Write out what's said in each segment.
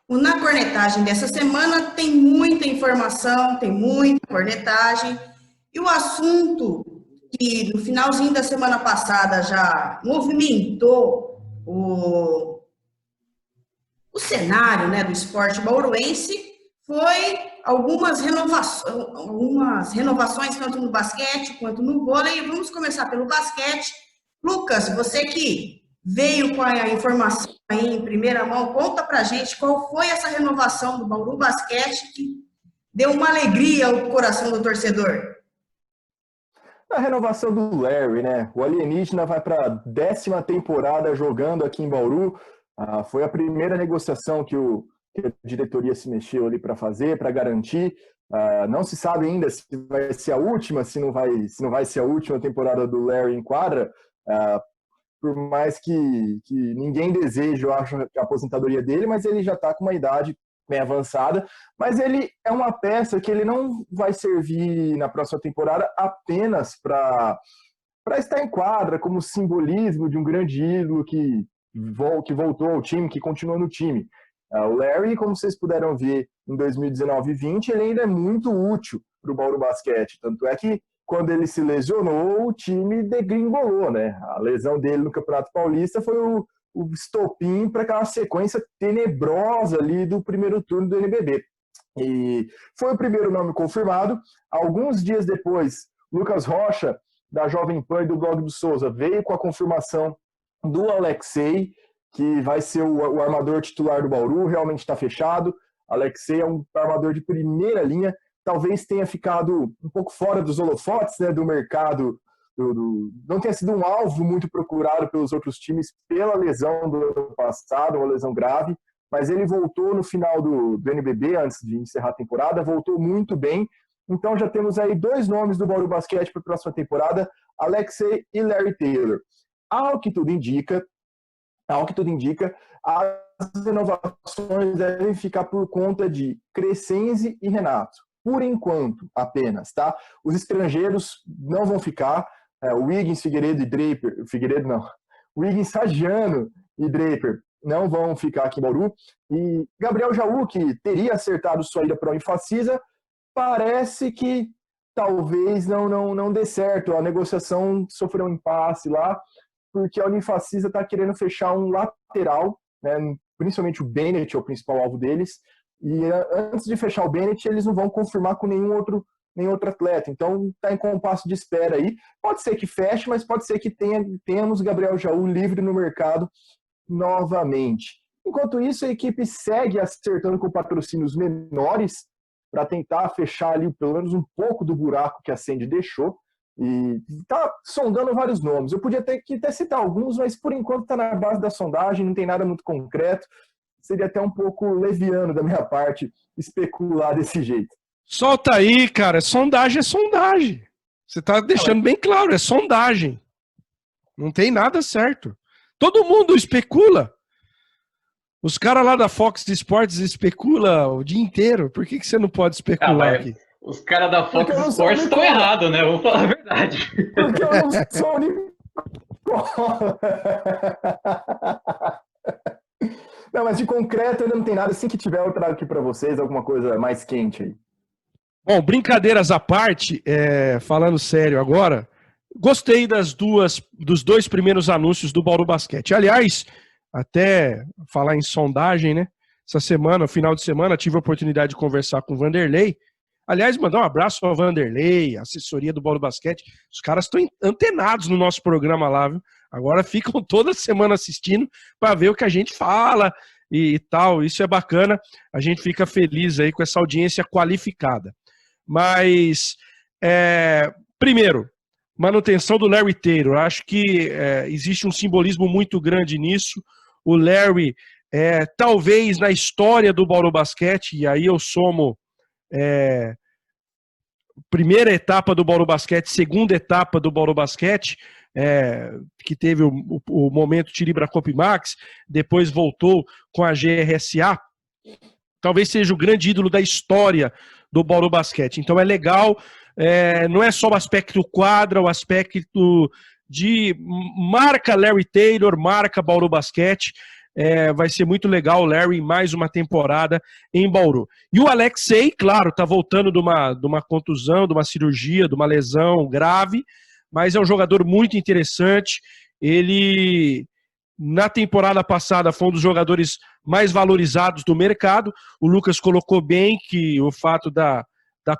Na cornetagem dessa semana tem muita informação, tem muita cornetagem, e o assunto que no finalzinho da semana passada já movimentou o cenário, né, do esporte bauruense foi algumas renovações tanto no basquete quanto no vôlei. Vamos começar pelo basquete. Lucas, você que veio com a informação aí em primeira mão, conta pra gente qual foi essa renovação do Bauru Basquete que deu uma alegria ao coração do torcedor. A renovação do Larry, né? O alienígena vai para a 10ª temporada jogando aqui em Bauru. Foi a primeira negociação que a diretoria se mexeu ali para fazer, para garantir. Não se sabe ainda se vai ser a última, se não vai ser a última temporada do Larry em quadra. Por mais que ninguém deseje, eu acho, a aposentadoria dele, mas ele já está com uma idade bem avançada. Mas ele é uma peça que ele não vai servir na próxima temporada apenas para estar em quadra, como simbolismo de um grande ídolo que voltou ao time, que continua no time. O Larry, como vocês puderam ver em 2019 e 2020, ele ainda é muito útil para o Bauru Basquete. Tanto é que quando ele se lesionou, o time degringolou, né? A lesão dele no Campeonato Paulista foi o estopim para aquela sequência tenebrosa ali do primeiro turno do NBB. E foi o primeiro nome confirmado. Alguns dias depois, Lucas Rocha, da Jovem Pan e do Blog do Souza, veio com a confirmação do Alexei, que vai ser o armador titular do Bauru, realmente está fechado. Alexei é um armador de primeira linha, talvez tenha ficado um pouco fora dos holofotes, né, do mercado, não tenha sido um alvo muito procurado pelos outros times pela lesão do ano passado, uma lesão grave, mas ele voltou no final do NBB, antes de encerrar a temporada, voltou muito bem. Então já temos aí 2 nomes do Bauru Basquete para a próxima temporada, Alexei e Larry Taylor. Ao que tudo indica, as renovações devem ficar por conta de Crescenzi e Renato. Por enquanto, apenas, tá? Os estrangeiros não vão ficar. Wiggins, Figueiredo e Draper... Wiggins, Sagiano e Draper não vão ficar aqui em Bauru. E Gabriel Jaú, que teria acertado sua ida para a Unifacisa, parece que talvez não dê certo. A negociação sofreu um impasse lá, porque a Unifacisa está querendo fechar um lateral, né? Principalmente o Bennett é o principal alvo deles, e antes de fechar o Bennett, eles não vão confirmar com nenhum outro atleta. Então, está em compasso de espera aí. Pode ser que feche, mas pode ser que tenhamos Gabriel Jaú livre no mercado novamente. Enquanto isso, a equipe segue acertando com patrocínios menores para tentar fechar ali pelo menos um pouco do buraco que a Sandy deixou. E está sondando vários nomes. Eu podia até citar alguns, mas por enquanto está na base da sondagem, não tem nada muito concreto. Seria até um pouco leviano da minha parte especular desse jeito. Solta aí, cara. Sondagem é sondagem. Você está deixando bem claro, é sondagem. Não tem nada certo. Todo mundo especula. Os caras lá da Fox Sports especulam o dia inteiro. Por que você não pode especular aqui? Os caras da Fox Sports estão errados, né? Vamos falar a verdade. Porque eu não sou Não, mas de concreto ainda não tem nada. Assim que tiver, eu trago aqui para vocês alguma coisa mais quente aí. Bom, brincadeiras à parte, falando sério agora, gostei dos 2 primeiros anúncios do Bauru Basquete. Aliás, até falar em sondagem, né? Essa semana, final de semana, tive a oportunidade de conversar com o Vanderlei. Aliás, mandar um abraço ao Vanderlei, a assessoria do Bauru Basquete. Os caras estão antenados no nosso programa lá, viu? Agora ficam toda semana assistindo para ver o que a gente fala e tal. Isso é bacana. A gente fica feliz aí com essa audiência qualificada. Mas, primeiro, manutenção do Larry Taylor. Acho que existe um simbolismo muito grande nisso. O Larry, talvez na história do Bauru Basquete, e aí eu somo primeira etapa do Bauru Basquete, segunda etapa do Bauru Basquete, que teve o momento Tiribra Copimax, depois voltou com a GRSA, talvez seja o grande ídolo da história do Bauru Basquete. Então é legal, não é só o aspecto quadra, o aspecto de marca Larry Taylor, marca Bauru Basquete. vai ser muito legal o Larry mais uma temporada em Bauru. E o Alexei, claro, está voltando de uma contusão, de uma cirurgia, de uma lesão grave, mas é um jogador muito interessante. Ele, na temporada passada, foi um dos jogadores mais valorizados do mercado. O Lucas colocou bem que o fato da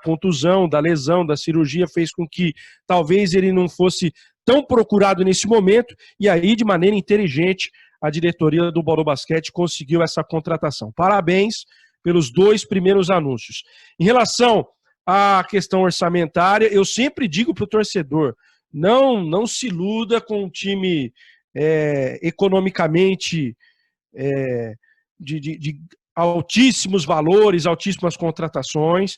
contusão, da lesão, da cirurgia fez com que talvez ele não fosse tão procurado nesse momento, e aí, de maneira inteligente, a diretoria do Bauru Basquete conseguiu essa contratação. Parabéns pelos 2 primeiros anúncios. Em relação à questão orçamentária, eu sempre digo para o torcedor, não se iluda com um time economicamente de altíssimos valores, altíssimas contratações.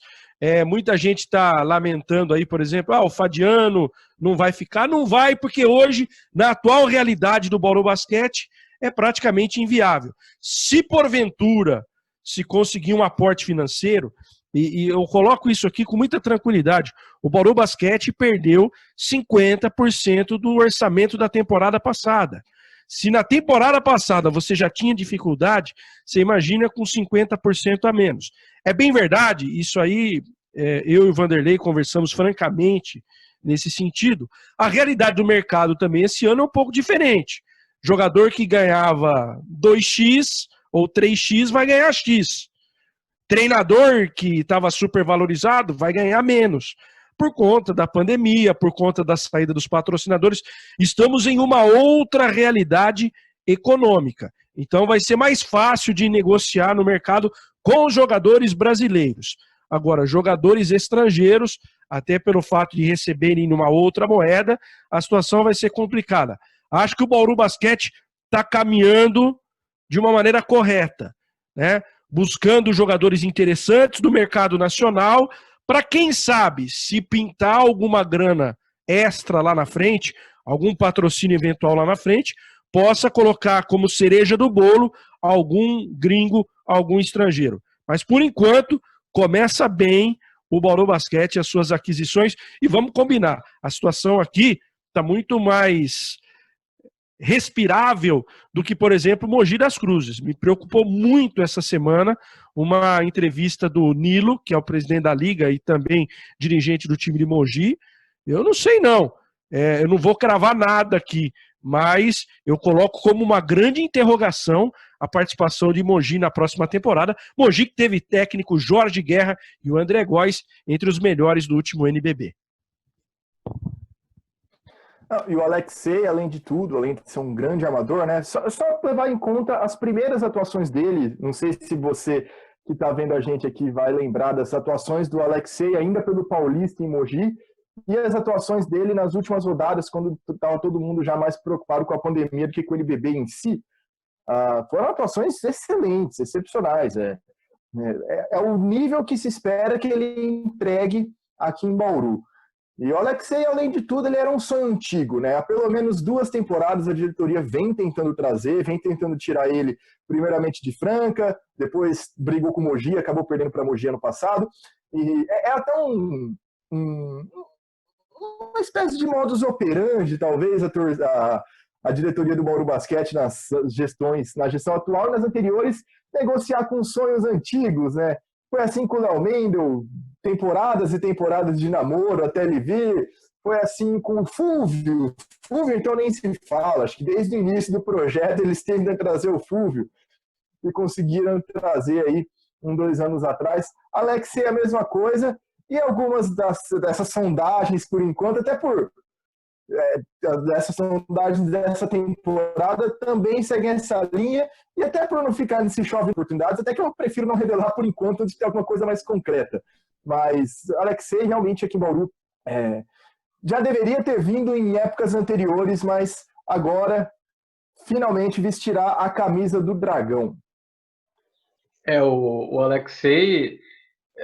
Muita gente está lamentando aí, por exemplo, o Fadiano não vai ficar. Não vai, porque hoje, na atual realidade do Bauru Basquete, é praticamente inviável. Se porventura se conseguir um aporte financeiro, e eu coloco isso aqui com muita tranquilidade, o Bauru Basquete perdeu 50% do orçamento da temporada passada. Se na temporada passada você já tinha dificuldade, você imagina com 50% a menos. É bem verdade, isso aí, eu e o Vanderlei conversamos francamente nesse sentido. A realidade do mercado também esse ano é um pouco diferente. Jogador que ganhava 2x ou 3x vai ganhar x. Treinador que estava super valorizado vai ganhar menos. Por conta da pandemia, por conta da saída dos patrocinadores, estamos em uma outra realidade econômica. Então vai ser mais fácil de negociar no mercado com os jogadores brasileiros. Agora, jogadores estrangeiros, até pelo fato de receberem numa outra moeda, a situação vai ser complicada. Acho que o Bauru Basquete está caminhando de uma maneira correta, né? Buscando jogadores interessantes do mercado nacional, para quem sabe, se pintar alguma grana extra lá na frente, algum patrocínio eventual lá na frente, possa colocar como cereja do bolo algum gringo, algum estrangeiro. Mas, por enquanto, começa bem o Bauru Basquete e as suas aquisições. E vamos combinar, a situação aqui está muito mais respirável do que, por exemplo, Mogi das Cruzes. Me preocupou muito essa semana uma entrevista do Nilo, que é o presidente da Liga e também dirigente do time de Mogi. Eu não sei não, eu não vou cravar nada aqui, mas eu coloco como uma grande interrogação a participação de Mogi na próxima temporada. Mogi que teve técnico Jorge Guerra e o André Góes entre os melhores do último NBB. E o Alexei, além de tudo, além de ser um grande amador, né? Só levar em conta as primeiras atuações dele. Não sei se você que está vendo a gente aqui vai lembrar das atuações do Alexei ainda pelo Paulista em Mogi e as atuações dele nas últimas rodadas, quando estava todo mundo já mais preocupado com a pandemia do que com o NBB em si. Foram atuações excelentes, excepcionais. É o nível que se espera que ele entregue aqui em Bauru. E o Alexei, além de tudo, ele era um sonho antigo, né? Há pelo menos 2 temporadas a diretoria vem tentando trazer, vem tentando tirar ele primeiramente de Franca, depois brigou com o Mogi, acabou perdendo para Mogi ano passado. E é até uma espécie de modus operandi, talvez, a diretoria do Bauru Basquete na gestão atual e nas anteriores, negociar com sonhos antigos, né? Foi assim com o Léo Mendel, temporadas e temporadas de namoro até ele vir. Foi assim com o Fúvio. Fúvio, então, nem se fala. Acho que desde o início do projeto eles tentam trazer o Fúvio e conseguiram trazer aí 2 anos atrás. Alexei, a mesma coisa. E algumas dessas sondagens, por enquanto, até por dessas sondagens dessa temporada também seguem essa linha, e até por não ficar nesse chove de oportunidades, até que eu prefiro não revelar por enquanto antes de ter alguma coisa mais concreta. Mas Alexei realmente aqui em Bauru já deveria ter vindo em épocas anteriores, mas agora finalmente vestirá a camisa do Dragão. O Alexei,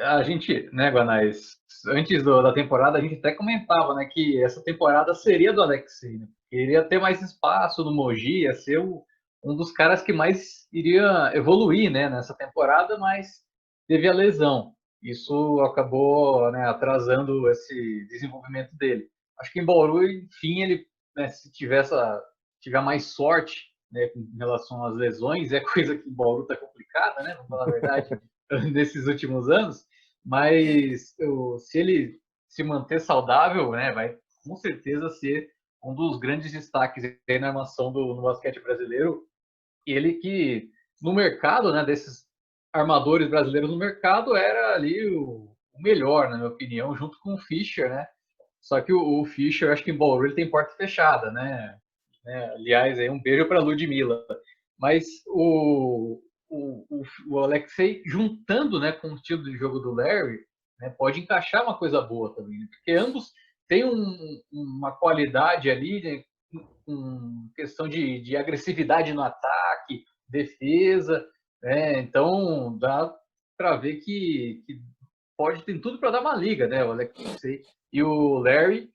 a gente, né, Guanais, antes da temporada a gente até comentava, né, que essa temporada seria do Alexei, né? Iria ter mais espaço no Mogi, ia ser um dos caras que mais iria evoluir, né, nessa temporada, mas teve a lesão. Isso acabou, né, atrasando esse desenvolvimento dele. Acho que em Bauru, enfim, ele, né, se tiver mais sorte né, em relação às lesões, é coisa que em Bauru está complicada, né, vamos falar a verdade, nesses últimos anos, mas se ele se manter saudável, né, vai com certeza ser um dos grandes destaques aí na armação no basquete brasileiro. Ele que, no mercado, né, desses armadores brasileiros no mercado, era ali o melhor, na minha opinião, junto com o Fischer, né? Só que o Fischer, acho que em Bauru ele tem porta fechada, né? Aliás, aí um beijo para a Ludmilla. Mas o Alexei, juntando, né, com o estilo de jogo do Larry, né, pode encaixar uma coisa boa também, né? Porque ambos têm uma qualidade ali, né, com questão de agressividade no ataque, defesa, né? Então dá para ver que pode ter tudo para dar uma liga, né? O Alexei e o Larry.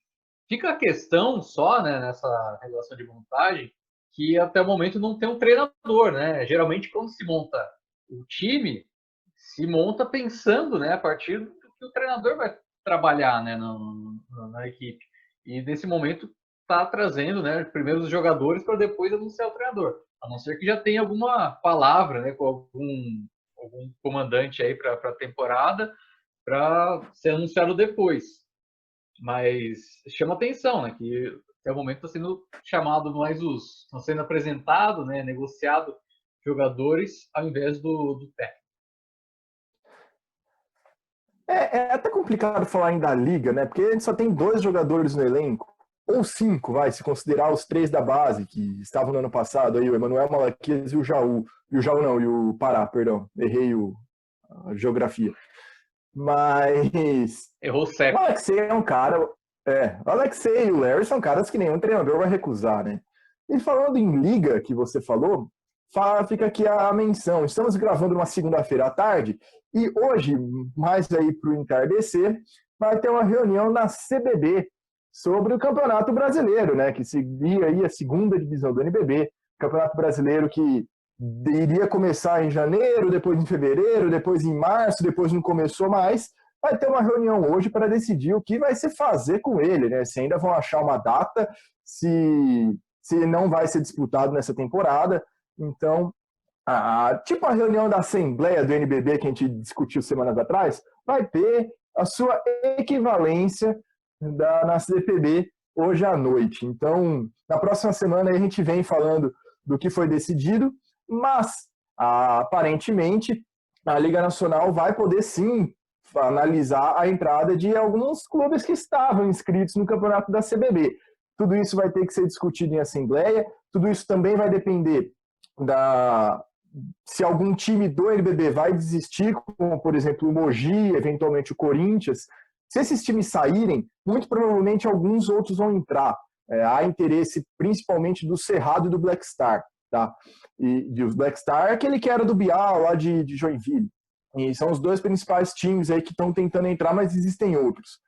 Fica a questão só, né, nessa relação de montagem, que até o momento não tem um treinador, né? Geralmente quando se monta o time, se monta pensando, né, a partir do que o treinador vai trabalhar, né, na equipe. E nesse momento está trazendo, né, primeiro os jogadores para depois anunciar o treinador. A não ser que já tenha alguma palavra, né, com algum comandante aí para a temporada, para ser anunciado depois. Mas chama atenção, né, que até o momento está sendo chamado mais estão sendo apresentados, né, negociado jogadores ao invés do técnico. É até complicado falar ainda da liga, né? Porque a gente só tem 2 jogadores no elenco, ou 5, vai, se considerar os 3 da base, que estavam no ano passado, aí, o Emanuel Malaquias e o Jaú. E o Jaú não, e o Pará, perdão, errei a geografia. Mas... Errou certo. O Alexei é um cara... o Alexei e o Larry são caras que nenhum treinador vai recusar, né? E falando em liga, que você falou, fica aqui a menção. Estamos gravando uma segunda-feira à tarde, e hoje, mais aí para o entardecer, vai ter uma reunião na CBB sobre o Campeonato Brasileiro, né? Que seguia aí a segunda divisão do NBB, Campeonato Brasileiro que iria começar em janeiro, depois em fevereiro, depois em março, depois não começou mais. Vai ter uma reunião hoje para decidir o que vai se fazer com ele, né? Se ainda vão achar uma data, se não vai ser disputado nessa temporada. Então, tipo a reunião da Assembleia do NBB que a gente discutiu semanas atrás, vai ter a sua equivalência na CPB hoje à noite. Então, na próxima semana a gente vem falando do que foi decidido, mas aparentemente a Liga Nacional vai poder sim analisar a entrada de alguns clubes que estavam inscritos no campeonato da CBB. Tudo isso vai ter que ser discutido em assembleia, tudo isso também vai depender se algum time do NBB vai desistir, como por exemplo o Mogi, eventualmente o Corinthians. Se esses times saírem, muito provavelmente alguns outros vão entrar. Há interesse principalmente do Cerrado e do Black Star. Tá? E o Black Star é aquele que era do Bial, lá de Joinville. E são os 2 principais times aí que estão tentando entrar, mas existem outros.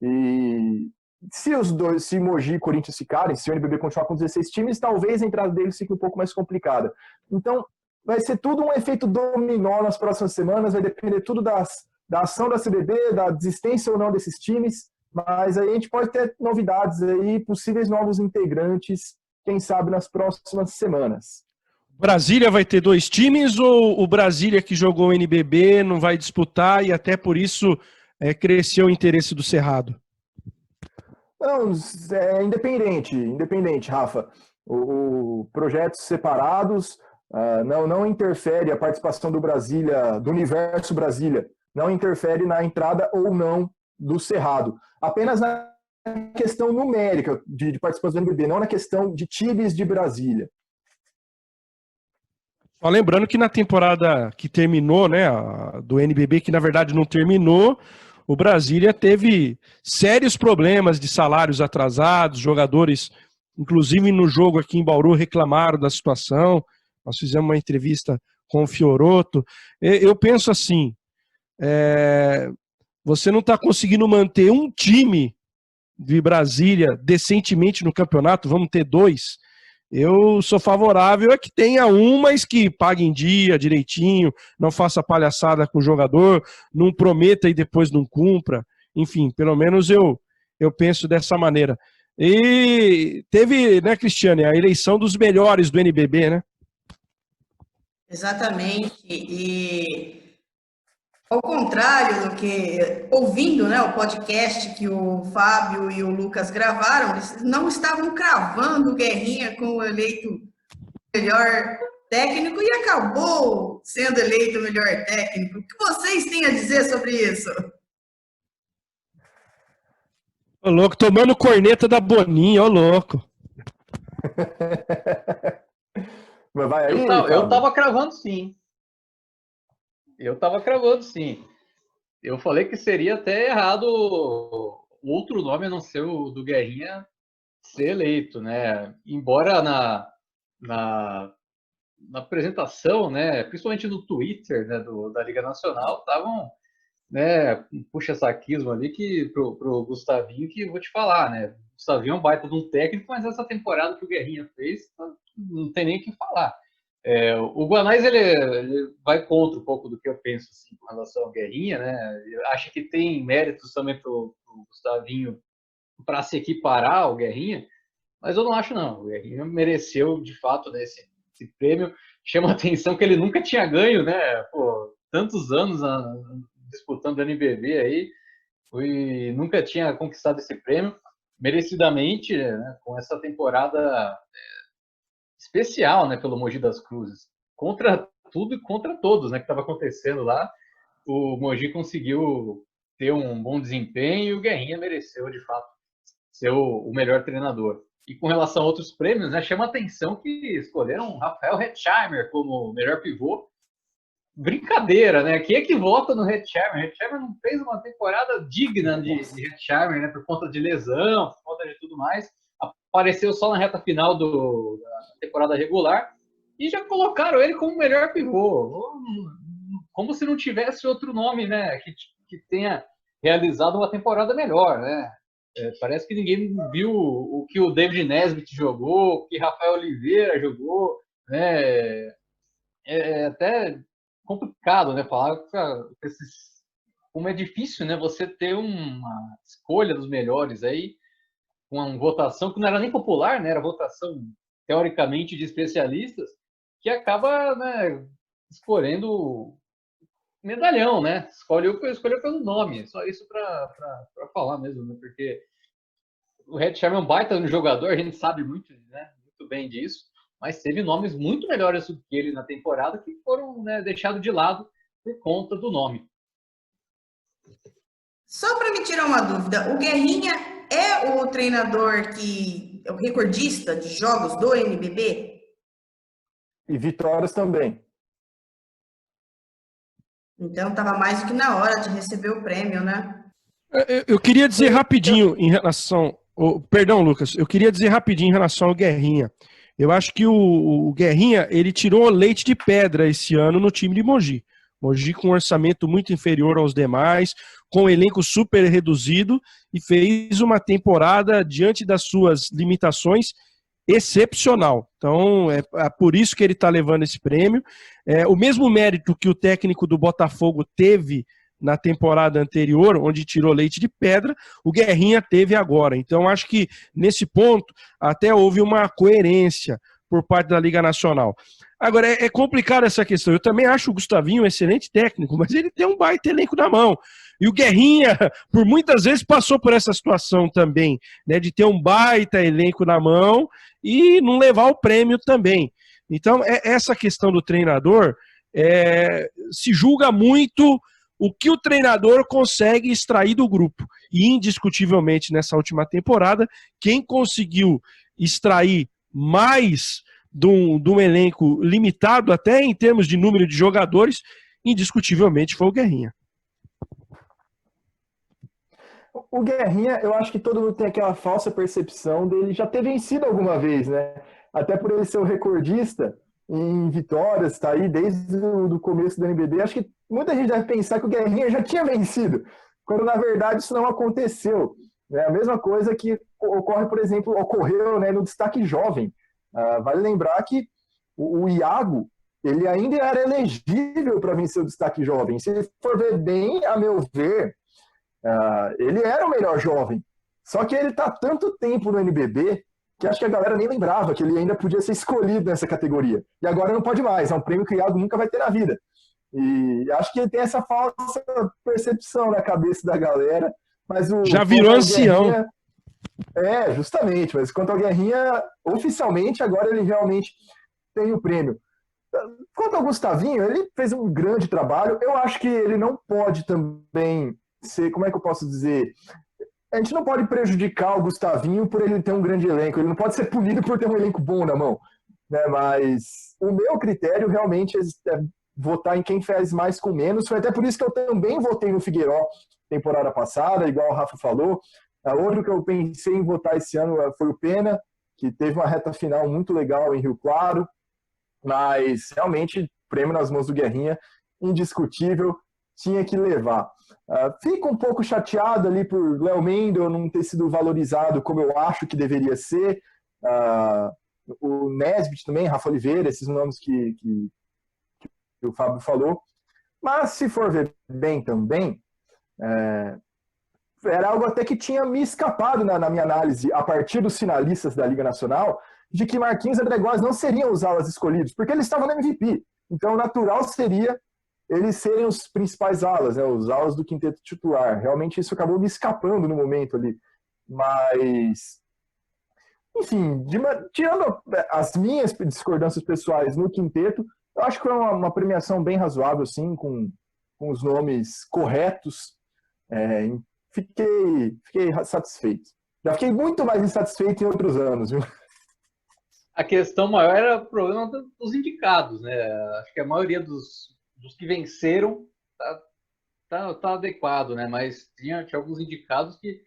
E se Mogi e Corinthians ficarem, se o NBB continuar com 16 times, talvez a entrada deles fique um pouco mais complicada. Então, vai ser tudo um efeito dominó nas próximas semanas, vai depender tudo da ação da CBB, da desistência ou não desses times, mas aí a gente pode ter novidades aí, possíveis novos integrantes, quem sabe nas próximas semanas. Brasília vai ter 2 times ou o Brasília que jogou o NBB não vai disputar e até por isso cresceu o interesse do Cerrado? Não, é independente, Rafa. Projetos separados não interfere a participação do Brasília, do Universo Brasília, não interfere na entrada ou não do Cerrado. Apenas na questão numérica de participação do NBB, não na questão de times de Brasília. Só lembrando que na temporada que terminou, né, do NBB, que na verdade não terminou, o Brasília teve sérios problemas de salários atrasados, jogadores, inclusive no jogo aqui em Bauru, reclamaram da situação. Nós fizemos uma entrevista com o Fioroto. Eu penso assim, você não está conseguindo manter um time de Brasília decentemente no campeonato, vamos ter 2. Eu sou favorável a que tenha mas que pague em dia, direitinho, não faça palhaçada com o jogador, não prometa e depois não cumpra. Enfim, pelo menos eu penso dessa maneira. E teve, né, Cristiane, a eleição dos melhores do NBB, né? Exatamente. E ao contrário do que, ouvindo, né, o podcast que o Fábio e o Lucas gravaram, eles não estavam cravando o Guerrinha como eleito melhor técnico e acabou sendo eleito o melhor técnico. O que vocês têm a dizer sobre isso? Ô, louco, tomando corneta da Boninha, ô, louco. Mas vai aí, eu tava cravando sim. Eu falei que seria até errado outro nome a não ser o do Guerrinha ser eleito, né? Embora na apresentação, né, principalmente no Twitter, né, da Liga Nacional, estavam, né, um puxa-saquismo ali pro Gustavinho, que eu vou te falar, né? O Gustavinho é um baita de um técnico, mas essa temporada que o Guerrinha fez, não tem nem o que falar. O Guanais, ele vai contra um pouco do que eu penso assim, com relação ao Guerrinha, né? Eu acho que tem méritos também pro Gustavinho para se equiparar ao Guerrinha, mas eu não acho não. O Guerrinha mereceu de fato, né, esse prêmio. Chama a atenção que ele nunca tinha ganho, né? Pô, tantos anos disputando o NBB aí, nunca tinha conquistado esse prêmio merecidamente, né, com essa temporada especial, né, pelo Mogi das Cruzes, contra tudo e contra todos, né, que estava acontecendo lá. O Mogi conseguiu ter um bom desempenho e o Guerrinha mereceu, de fato, ser o melhor treinador. E com relação a outros prêmios, né, chama a atenção que escolheram Rafael Hetzheimer como melhor pivô. Brincadeira, né? Quem é que vota no Hetzheimer? Hetzheimer não fez uma temporada digna de Hetzheimer, né? Por conta de lesão, por conta de tudo mais. Apareceu só na reta final da temporada regular e já colocaram ele como melhor pivô. Como se não tivesse outro nome, né? Que tenha realizado uma temporada melhor, né? Parece que ninguém viu o que o David Nesbitt jogou, o que Rafael Oliveira jogou, né? É até complicado, né? Falar como é difícil, né? Você ter uma escolha dos melhores aí, com uma votação que não era nem popular, né? Era votação teoricamente de especialistas, que acaba, né, escolhendo medalhão, né? Escolheu pelo nome, só isso para falar mesmo, né? Porque o Hetzheimer é um baita no jogador, a gente sabe muito, né, muito bem disso, mas teve nomes muito melhores do que ele na temporada que foram, né, deixados de lado por conta do nome. Só para me tirar uma dúvida, o Guerrinha é o treinador que é o recordista de jogos do NBB? E vitórias também. Então estava mais do que na hora de receber o prêmio, né? Eu queria dizer rapidinho em relação... Perdão, Lucas. Eu queria dizer rapidinho em relação ao Guerrinha. Eu acho que o Guerrinha, ele tirou leite de pedra esse ano no time de Mogi. Mogi com um orçamento muito inferior aos demais, com um elenco super reduzido, e fez uma temporada, diante das suas limitações, excepcional. Então, é por isso que ele está levando esse prêmio. O mesmo mérito que o técnico do Botafogo teve na temporada anterior, onde tirou leite de pedra, o Guerrinha teve agora. Então, acho que, nesse ponto, até houve uma coerência por parte da Liga Nacional. Agora, é complicado essa questão. Eu também acho o Gustavinho um excelente técnico, mas ele tem um baita elenco na mão. E o Guerrinha, por muitas vezes, passou por essa situação também, né, de ter um baita elenco na mão e não levar o prêmio também. Então, essa questão do treinador, se julga muito o que o treinador consegue extrair do grupo. E, indiscutivelmente, nessa última temporada, quem conseguiu extrair mais de um elenco limitado, até em termos de número de jogadores, indiscutivelmente foi o Guerrinha. O Guerrinha, eu acho que todo mundo tem aquela falsa percepção dele já ter vencido alguma vez, né? Até por ele ser o recordista em vitórias, tá aí desde o começo do NBB. Acho que muita gente deve pensar que o Guerrinha já tinha vencido, quando na verdade isso não aconteceu. É a mesma coisa que ocorre, por exemplo, ocorreu, né, no destaque jovem. Vale lembrar que o Iago, ele ainda era elegível para vencer o destaque jovem. Se for ver bem, a meu ver, ele era o melhor jovem, Só que ele tá há tanto tempo no NBB que acho que a galera nem lembrava que ele ainda podia ser escolhido nessa categoria. E agora não pode mais, é um prêmio que o Iago nunca vai ter na vida. E acho que ele tem essa falsa percepção na cabeça da galera. Mas já virou ancião. Guerrinha, justamente. Mas quanto ao Guerrinha, oficialmente, agora ele realmente tem o prêmio. Quanto ao Gustavinho, ele fez um grande trabalho. Eu acho que ele não pode também ser, como é que eu posso dizer? A gente não pode prejudicar o Gustavinho por ele ter um grande elenco. Ele não pode ser punido por ter um elenco bom na mão. Né? Mas o meu critério realmente é votar em quem faz mais com menos. Foi até por isso que eu também votei no Figueiró temporada passada, igual o Rafa falou. Outro que eu pensei em votar esse ano foi o Pena, que teve uma reta final muito legal em Rio Claro. Mas realmente, prêmio nas mãos do Guerrinha, indiscutível, tinha que levar. Fico um pouco chateado ali por Léo Mendel não ter sido valorizado como eu acho que deveria ser. O Nesbitt também, Rafa Oliveira, esses nomes que o Fábio falou. Mas, se for ver bem também, era algo até que tinha me escapado na minha análise, a partir dos finalistas da Liga Nacional, de que Marquinhos e André Góes não seriam os alas escolhidos, porque eles estavam no MVP. Então, o natural seria eles serem os principais alas, né, os alas do quinteto titular. Realmente, isso acabou me escapando no momento ali. Mas, enfim, tirando as minhas discordâncias pessoais no quinteto, eu acho que foi uma premiação bem razoável, sim, com os nomes corretos. Fiquei satisfeito. Já fiquei muito mais insatisfeito em outros anos, viu? A questão maior era o problema dos indicados, né? Acho que a maioria dos que venceram tá adequado, né? Mas tinha alguns indicados que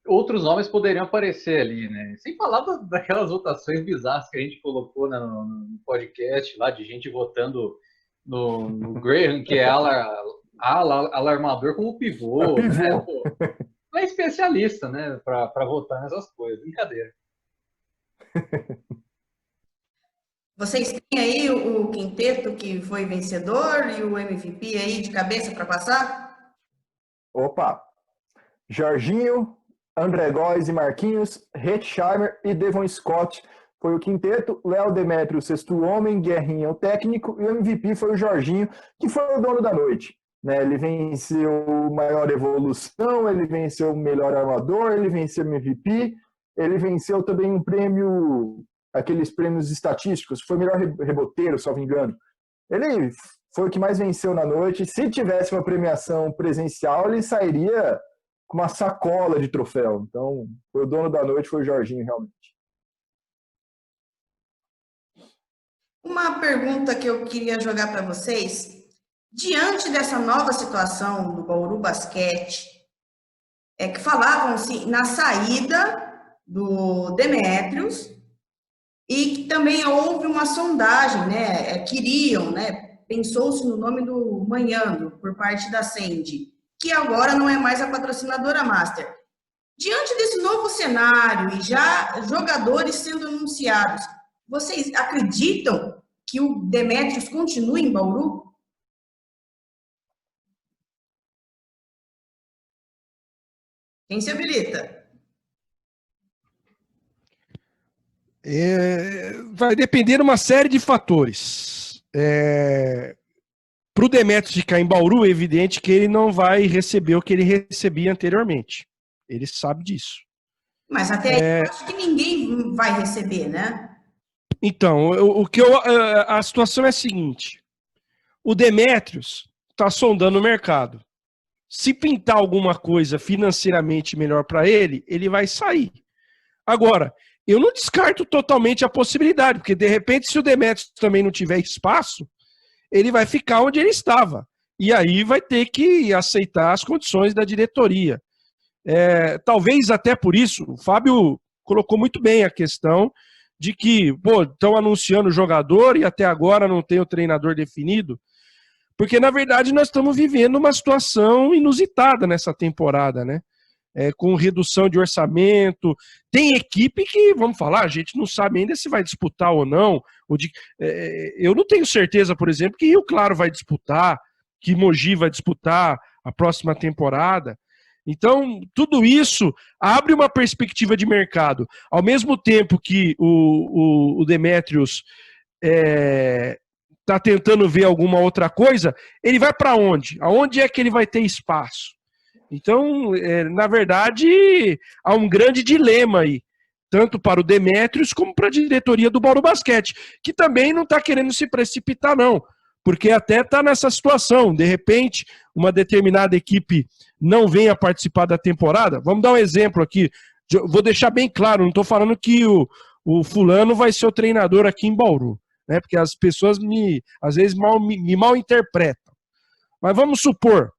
outros nomes poderiam aparecer ali, né? Sem falar daquelas votações bizarras que a gente colocou, né, no podcast lá, de gente votando no Graham, que é alarmador como pivô, né? Pô, não é especialista, né? Para votar nessas coisas. Brincadeira. Vocês têm aí o quinteto que foi vencedor e o MVP aí de cabeça para passar? Opa! Jorginho, André Góes e Marquinhos, Hetzheimer e Devon Scott foi o quinteto, Léo Demétrio o sexto homem, Guerrinha o técnico e o MVP foi o Jorginho, que foi o dono da noite. Né? Ele venceu maior evolução, ele venceu o melhor armador, ele venceu o MVP, ele venceu também um prêmio, aqueles prêmios estatísticos, foi o melhor reboteiro, se não me engano. Ele foi o que mais venceu na noite. Se tivesse uma premiação presencial, ele sairia com uma sacola de troféu. Então, o dono da noite foi o Jorginho, realmente. Uma pergunta que eu queria jogar para vocês. Diante dessa nova situação do Bauru Basquete, que falavam-se na saída do Demétrios e que também houve uma sondagem, né? Queriam, né? Pensou-se no nome do Manhando por parte da Sandy, que agora não é mais a patrocinadora Master. Diante desse novo cenário e já jogadores sendo anunciados, vocês acreditam que o Demétrios continue em Bauru? Quem se habilita? Vai depender de uma série de fatores. Para o Demétrios ficar em Bauru, é evidente que ele não vai receber o que ele recebia anteriormente. Ele sabe disso. Mas até aí eu acho que ninguém vai receber, né? Então, a situação é a seguinte. O Demétrios está sondando o mercado. Se pintar alguma coisa financeiramente melhor para ele, ele vai sair. Agora, eu não descarto totalmente a possibilidade, porque de repente, se o Demétrios também não tiver espaço, ele vai ficar onde ele estava. E aí vai ter que aceitar as condições da diretoria. Talvez até por isso, o Fábio colocou muito bem a questão de que, estão anunciando o jogador e até agora não tem o treinador definido. Porque, na verdade, nós estamos vivendo uma situação inusitada nessa temporada, né? Com redução de orçamento. Tem equipe que, vamos falar, a gente não sabe ainda se vai disputar ou não. Eu não tenho certeza, por exemplo, que Rio Claro vai disputar, que Mogi vai disputar a próxima temporada. Então, tudo isso abre uma perspectiva de mercado. Ao mesmo tempo que o Demetrius está tentando ver alguma outra coisa, ele vai para onde? Aonde é que ele vai ter espaço? Então, na verdade, há um grande dilema aí, tanto para o Demetrius como para a diretoria do Bauru Basquete, que também não está querendo se precipitar, não, porque até está nessa situação. De repente, uma determinada equipe não venha participar da temporada. Vamos dar um exemplo aqui. Vou deixar bem claro, não estou falando que o fulano vai ser o treinador aqui em Bauru, né? Porque as pessoas às vezes me mal interpretam. Mas vamos supor,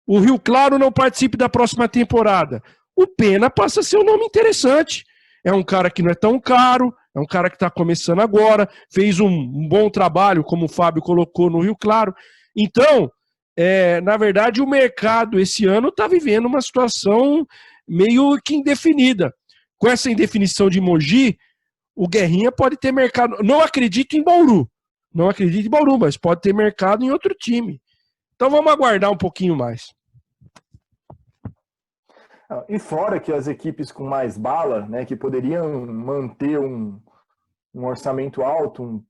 o Rio Claro não participe da próxima temporada. O Pena passa a ser um nome interessante. É um cara que não é tão caro, é um cara que está começando agora, fez um bom trabalho, como o Fábio colocou no Rio Claro. Então, na verdade, o mercado esse ano está vivendo uma situação meio que indefinida. Com essa indefinição de Mogi, o Guerrinha pode ter mercado. Não acredito em Bauru. Não acredito em Bauru, mas pode ter mercado em outro time. Então vamos aguardar um pouquinho mais. E fora que as equipes com mais bala, né, que poderiam manter um orçamento alto,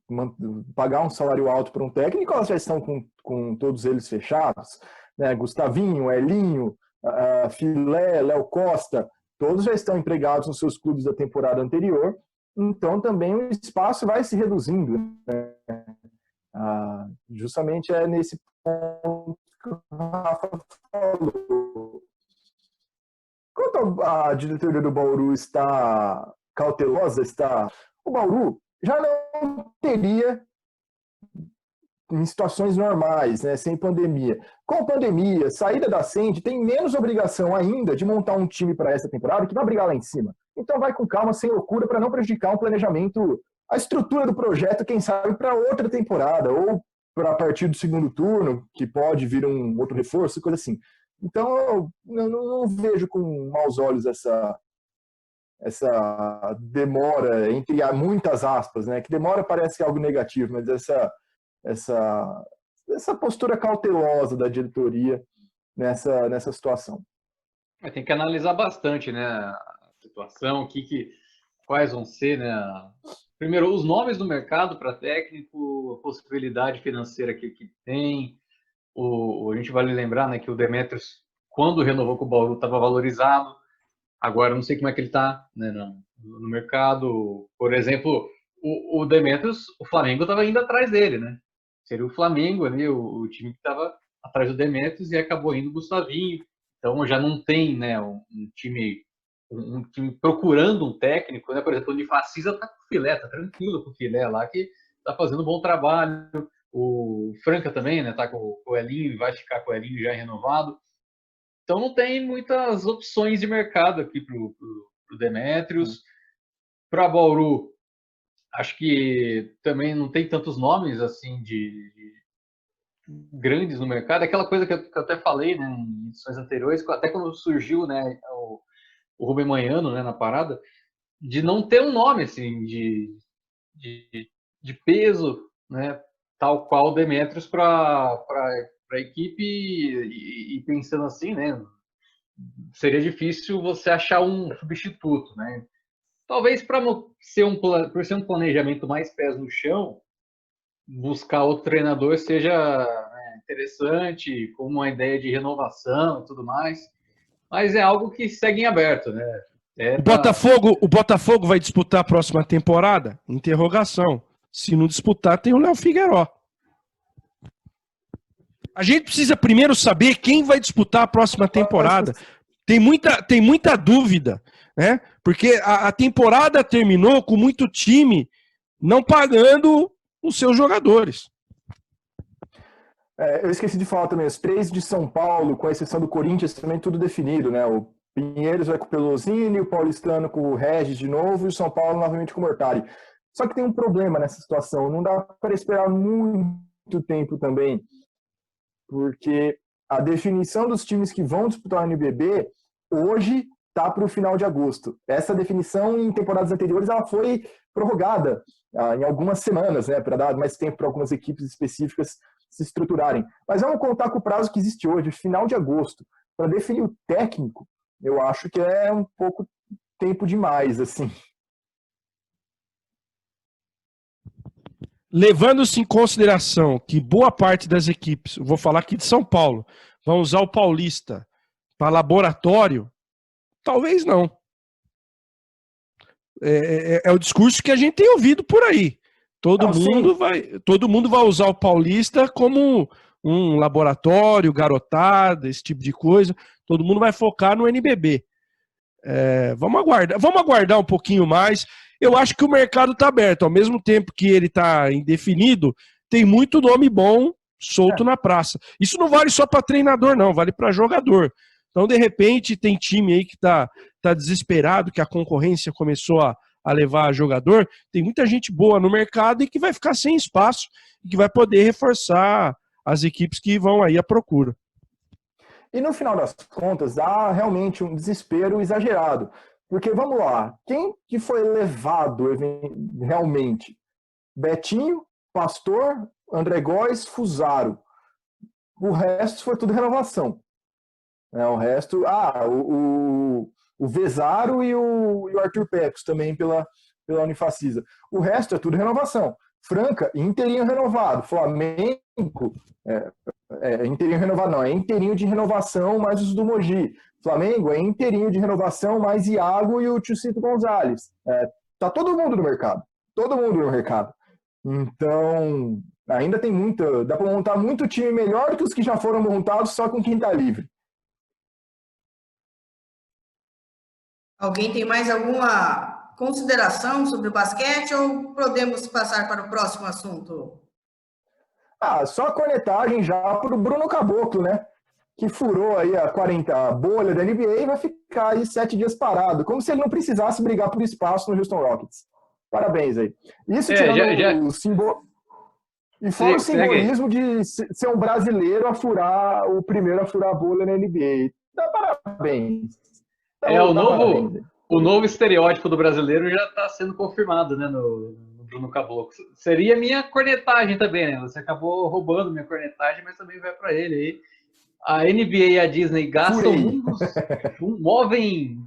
pagar um salário alto para um técnico, elas já estão com todos eles fechados. Né? Gustavinho, Elinho, Filé, Léo Costa, todos já estão empregados nos seus clubes da temporada anterior, então também o espaço vai se reduzindo. Né? Justamente é nesse ponto que o Rafa falou. Quanto a diretoria do Bauru está cautelosa, o Bauru já não teria, em situações normais, né, sem pandemia. Com pandemia, saída da Ascend, tem menos obrigação ainda de montar um time para essa temporada que vai brigar lá em cima. Então vai com calma, sem loucura, para não prejudicar um planejamento, a estrutura do projeto, quem sabe, para outra temporada, ou para a partir do segundo turno, que pode vir um outro reforço, coisa assim. Então, eu não vejo com maus olhos essa demora, entre muitas aspas, né? Que demora parece que é algo negativo, mas essa postura cautelosa da diretoria nessa situação. Tem que analisar bastante, né, a situação, quais vão ser, né? Primeiro, os nomes do mercado para técnico, a possibilidade financeira que tem. A gente vale lembrar, né, que o Demetrius, quando renovou com o Bauru, estava valorizado. Agora, não sei como é que ele está, né, no mercado. Por exemplo, o Demetrius, o Flamengo estava indo atrás dele, né? Seria o Flamengo ali, o time que estava atrás do Demetrius, e acabou indo o Gustavinho. Então, já não tem, né, um time procurando um técnico, né? Por exemplo, o Unifacisa está com o Filé, está tranquilo com o Filé lá, que está fazendo um bom trabalho. O Franca também, né, tá com o Elinho e vai ficar com o Elinho já renovado. Então não tem muitas opções de mercado aqui pro Demetrius. Para Bauru, acho que também não tem tantos nomes assim de grandes no mercado. Aquela coisa que eu até falei, né, em edições anteriores, até quando surgiu, né, o Rubem Manhano, né, na parada, de não ter um nome assim de peso, né, tal qual o Demetrius para a equipe, e pensando assim, né, seria difícil você achar um substituto, né? Talvez por ser um planejamento mais pés no chão, buscar outro treinador seja, né, interessante, com uma ideia de renovação e tudo mais, mas é algo que segue em aberto, né? O Botafogo vai disputar a próxima temporada? Interrogação. Se não disputar, tem o Léo Figueiró. A gente precisa primeiro saber quem vai disputar a próxima temporada. Tem muita dúvida, né? Porque a temporada terminou com muito time não pagando os seus jogadores. Eu esqueci de falar também, os três de São Paulo, com a exceção do Corinthians, também tudo definido, né? O Pinheiros vai com o Pelosini, o Paulistano com o Regis de novo e o São Paulo novamente com o Mortari. Só que tem um problema nessa situação, não dá para esperar muito tempo também, porque a definição dos times que vão disputar o NBB hoje está para o final de agosto. Essa definição em temporadas anteriores ela foi prorrogada em algumas semanas, né, para dar mais tempo para algumas equipes específicas se estruturarem. Mas vamos contar com o prazo que existe hoje, final de agosto. para definir o técnico, eu acho que é um pouco tempo demais, assim. Levando-se em consideração que boa parte das equipes, vou falar aqui de São Paulo, vão usar o Paulista para laboratório, talvez não. É o discurso que a gente tem ouvido por aí. Todo mundo vai usar o Paulista como um laboratório, garotada, esse tipo de coisa. Todo mundo vai focar no NBB. Vamos aguardar um pouquinho mais. Eu acho que o mercado está aberto. Ao mesmo tempo que ele está indefinido, tem muito nome bom solto na praça. Isso não vale só para treinador, não. Vale para jogador. Então, de repente, tem time aí que tá desesperado, que a concorrência começou a levar jogador. Tem muita gente boa no mercado e que vai ficar sem espaço e que vai poder reforçar as equipes que vão aí à procura. E no final das contas, há realmente um desespero exagerado. Porque, vamos lá, quem que foi levado realmente? Betinho, Pastor, André Góes, Fusaro. O resto foi tudo renovação. O resto, o Vezaro e o Arthur Pecos também pela Unifacisa. O resto é tudo renovação. Franca, inteirinho renovado. Flamengo, inteirinho renovado não, é inteirinho de renovação mais os do Mogi. Flamengo é inteirinho de renovação mais Iago e o Tchucito Gonzalez. Tá todo mundo no mercado. Todo mundo no mercado. Então, ainda tem muita... Dá para montar muito time melhor que os que já foram montados só com quem tá livre. Alguém tem mais alguma consideração sobre o basquete ou podemos passar para o próximo assunto? Só a cornetagem já para o Bruno Caboclo, né? Que furou aí a bolha da NBA e vai ficar aí 7 dias parado, como se ele não precisasse brigar por espaço no Houston Rockets. Parabéns aí. Isso tirando o símbolo... E fora o simbolismo de ser um brasileiro o primeiro a furar a bolha na NBA. Então, parabéns. O novo estereótipo do brasileiro já está sendo confirmado, né, no Bruno Caboclo. Seria minha cornetagem também, né? Você acabou roubando minha cornetagem, mas também vai para ele aí. A NBA e a Disney gastam movem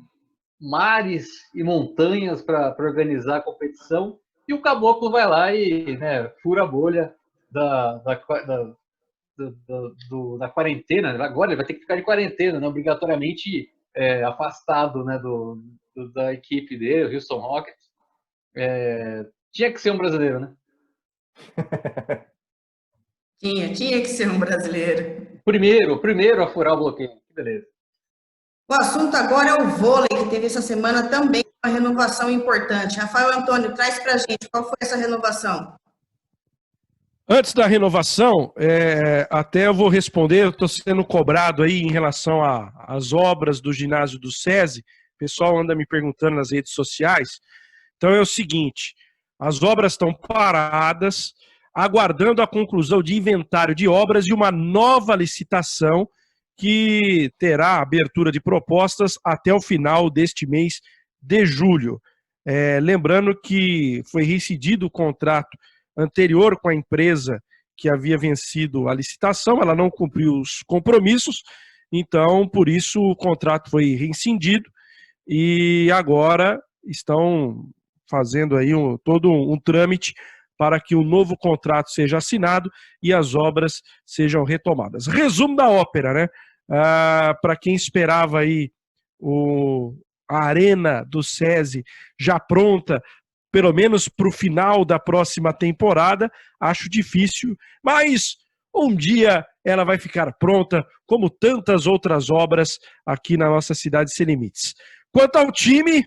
mares e montanhas para organizar a competição, e o Caboclo vai lá e, né, fura a bolha da quarentena. Agora ele vai ter que ficar de quarentena, né, obrigatoriamente afastado, né, da equipe dele, o Houston Rockets. Tinha que ser um brasileiro, né? Tinha que ser um brasileiro. Primeiro a furar o bloqueio. Que beleza. O assunto agora é o vôlei, que teve essa semana também uma renovação importante. Rafael Antônio, traz para a gente qual foi essa renovação. Antes da renovação, até eu vou responder, eu estou sendo cobrado aí em relação às obras do ginásio do SESI. O pessoal anda me perguntando nas redes sociais. Então é o seguinte, as obras estão paradas, aguardando a conclusão de inventário de obras e uma nova licitação que terá abertura de propostas até o final deste mês de julho. Lembrando que foi rescindido o contrato anterior com a empresa que havia vencido a licitação, ela não cumpriu os compromissos, então, por isso, o contrato foi rescindido e agora estão fazendo aí todo um trâmite para que o novo contrato seja assinado e as obras sejam retomadas. Resumo da ópera, né? Para quem esperava aí a arena do SESI já pronta, pelo menos para o final da próxima temporada, acho difícil, mas um dia ela vai ficar pronta, como tantas outras obras aqui na nossa cidade sem limites. Quanto ao time,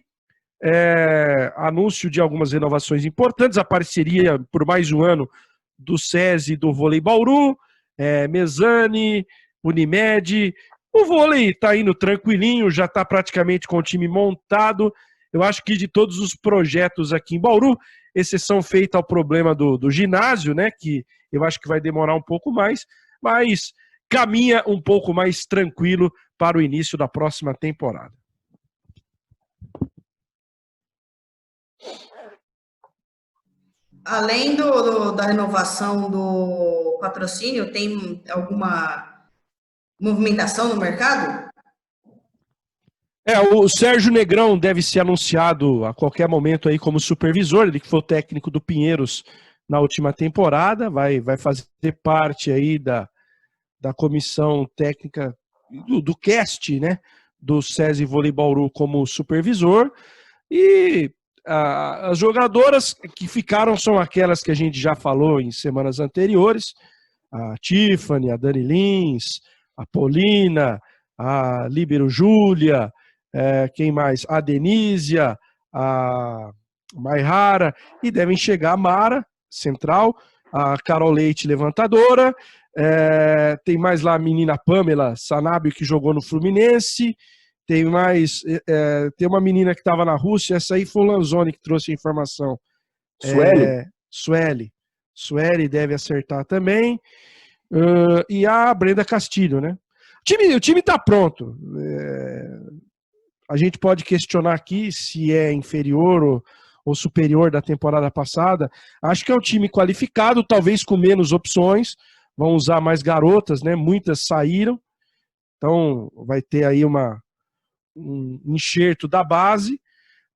anúncio de algumas renovações importantes, a parceria por mais um ano do SESI e do Vôlei Bauru, Mesani, Unimed. O vôlei está indo tranquilinho, já está praticamente com o time montado. Eu acho que de todos os projetos aqui em Bauru, exceção feita ao problema do ginásio, né, que eu acho que vai demorar um pouco mais, mas caminha um pouco mais tranquilo para o início da próxima temporada. Além da renovação do patrocínio, tem alguma movimentação no mercado? O Sérgio Negrão deve ser anunciado a qualquer momento aí como supervisor, ele que foi o técnico do Pinheiros na última temporada, vai fazer parte aí da comissão técnica do cast, né, do SESI Vôlei Bauru como supervisor. E as jogadoras que ficaram são aquelas que a gente já falou em semanas anteriores, a Tiffany, a Dani Lins, a Polina, a Líbero Júlia, quem mais? A Denísia, a Maihara, e devem chegar a Mara, central, a Carol Leite, levantadora, tem mais lá a menina Pamela Sanabio, que jogou no Fluminense, tem mais, tem uma menina que estava na Rússia, essa aí foi o Lanzoni que trouxe a informação. Sueli deve acertar também. E a Brenda Castilho, né? O time está pronto. A gente pode questionar aqui se é inferior ou superior da temporada passada. Acho que é um time qualificado, talvez com menos opções. Vão usar mais garotas, né? Muitas saíram. Então vai ter aí um enxerto da base.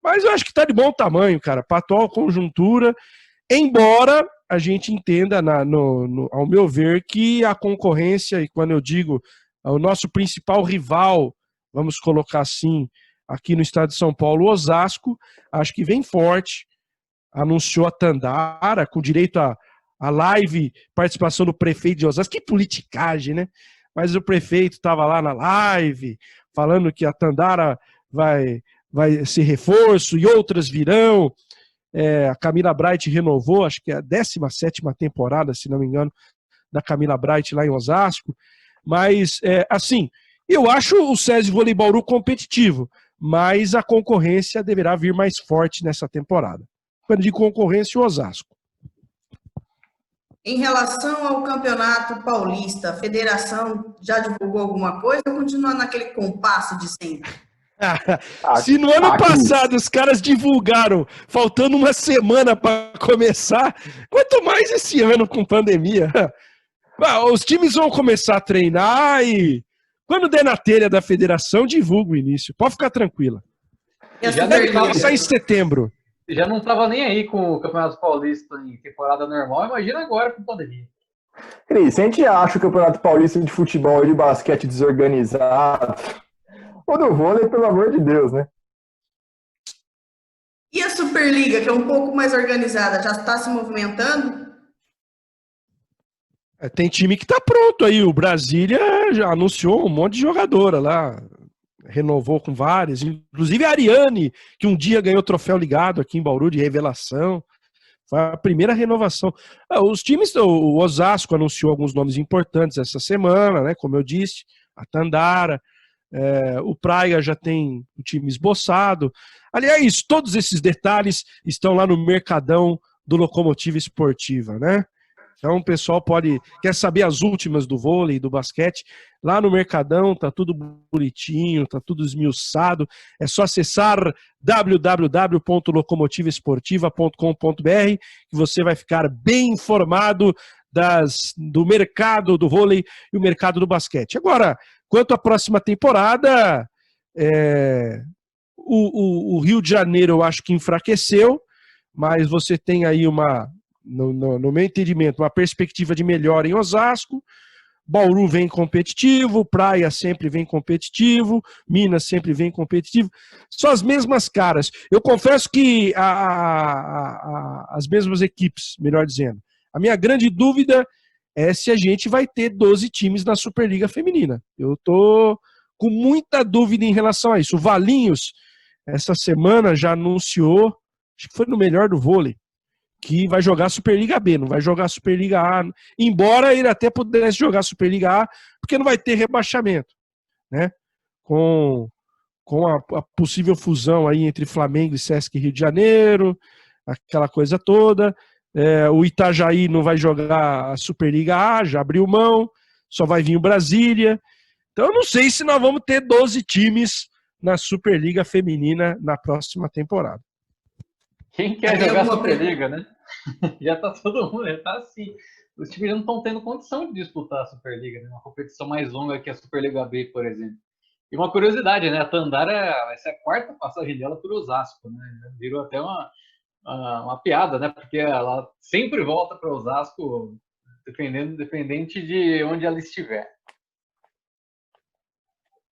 Mas eu acho que está de bom tamanho, cara, para a atual conjuntura. Embora a gente entenda, ao meu ver, que a concorrência, e quando eu digo o nosso principal rival, vamos colocar assim, aqui no estado de São Paulo, Osasco, acho que vem forte, anunciou a Tandara, com direito a live, participação do prefeito de Osasco, que politicagem, né? Mas o prefeito estava lá na live, falando que a Tandara vai ser reforço e outras virão. A Camila Bright renovou, acho que é a 17ª temporada, se não me engano, da Camila Bright lá em Osasco. Mas, assim, eu acho o SESI Vôlei Bauru competitivo, mas a concorrência deverá vir mais forte nessa temporada. Quando de concorrência, o Osasco. Em relação ao Campeonato Paulista, a federação já divulgou alguma coisa ou continua naquele compasso de sempre? Se no ano passado os caras divulgaram, faltando uma semana para começar, quanto mais esse ano com pandemia. Os times vão começar a treinar e quando der na telha da federação, divulga o início. Pode ficar tranquila. Deve começar em setembro. Já não estava nem aí com o Campeonato Paulista em temporada normal, imagina agora com pandemia. Cris, se a gente acha o Campeonato Paulista de futebol e de basquete desorganizado, ou do vôlei, pelo amor de Deus, né? E a Superliga, que é um pouco mais organizada, já está se movimentando? Tem time que está pronto aí. O Brasília já anunciou um monte de jogadora lá. Renovou com várias. Inclusive a Ariane, que um dia ganhou troféu ligado aqui em Bauru de revelação. Foi a primeira renovação. Os times, o Osasco anunciou alguns nomes importantes essa semana, né? Como eu disse, a Tandara. O Praia já tem o time esboçado. Aliás, todos esses detalhes estão lá no Mercadão do Locomotiva Esportiva, né? Então o pessoal quer saber as últimas do vôlei, do basquete, lá no Mercadão tá tudo bonitinho, tá tudo esmiuçado, é só acessar www.locomotivaesportiva.com.br que você vai ficar bem informado do mercado do vôlei e o mercado do basquete. Agora, quanto à próxima temporada, o Rio de Janeiro eu acho que enfraqueceu, mas você tem aí no meu entendimento, uma perspectiva de melhora em Osasco. Bauru vem competitivo, Praia sempre vem competitivo, Minas sempre vem competitivo. São as mesmas caras. Eu confesso que as mesmas equipes, melhor dizendo. A minha grande dúvida é se a gente vai ter 12 times na Superliga Feminina. Eu estou com muita dúvida em relação a isso. O Valinhos, essa semana, já anunciou, acho que foi no Melhor do Vôlei, que vai jogar Superliga B, não vai jogar Superliga A, embora ele até pudesse jogar Superliga A, porque não vai ter rebaixamento, né? Com a possível fusão aí entre Flamengo e Sesc Rio de Janeiro, aquela coisa toda. O Itajaí não vai jogar a Superliga A, já abriu mão, só vai vir o Brasília. Então eu não sei se nós vamos ter 12 times na Superliga Feminina na próxima temporada. Quem quer jogar Superliga, né? Já tá todo mundo, já tá assim. Os times já não estão tendo condição de disputar a Superliga, né? Uma competição mais longa que a Superliga B, por exemplo. E uma curiosidade, né? A Tandara vai ser a quarta passagem dela por Osasco, né? Virou até uma piada, né? Porque ela sempre volta para Osasco, dependente de onde ela estiver.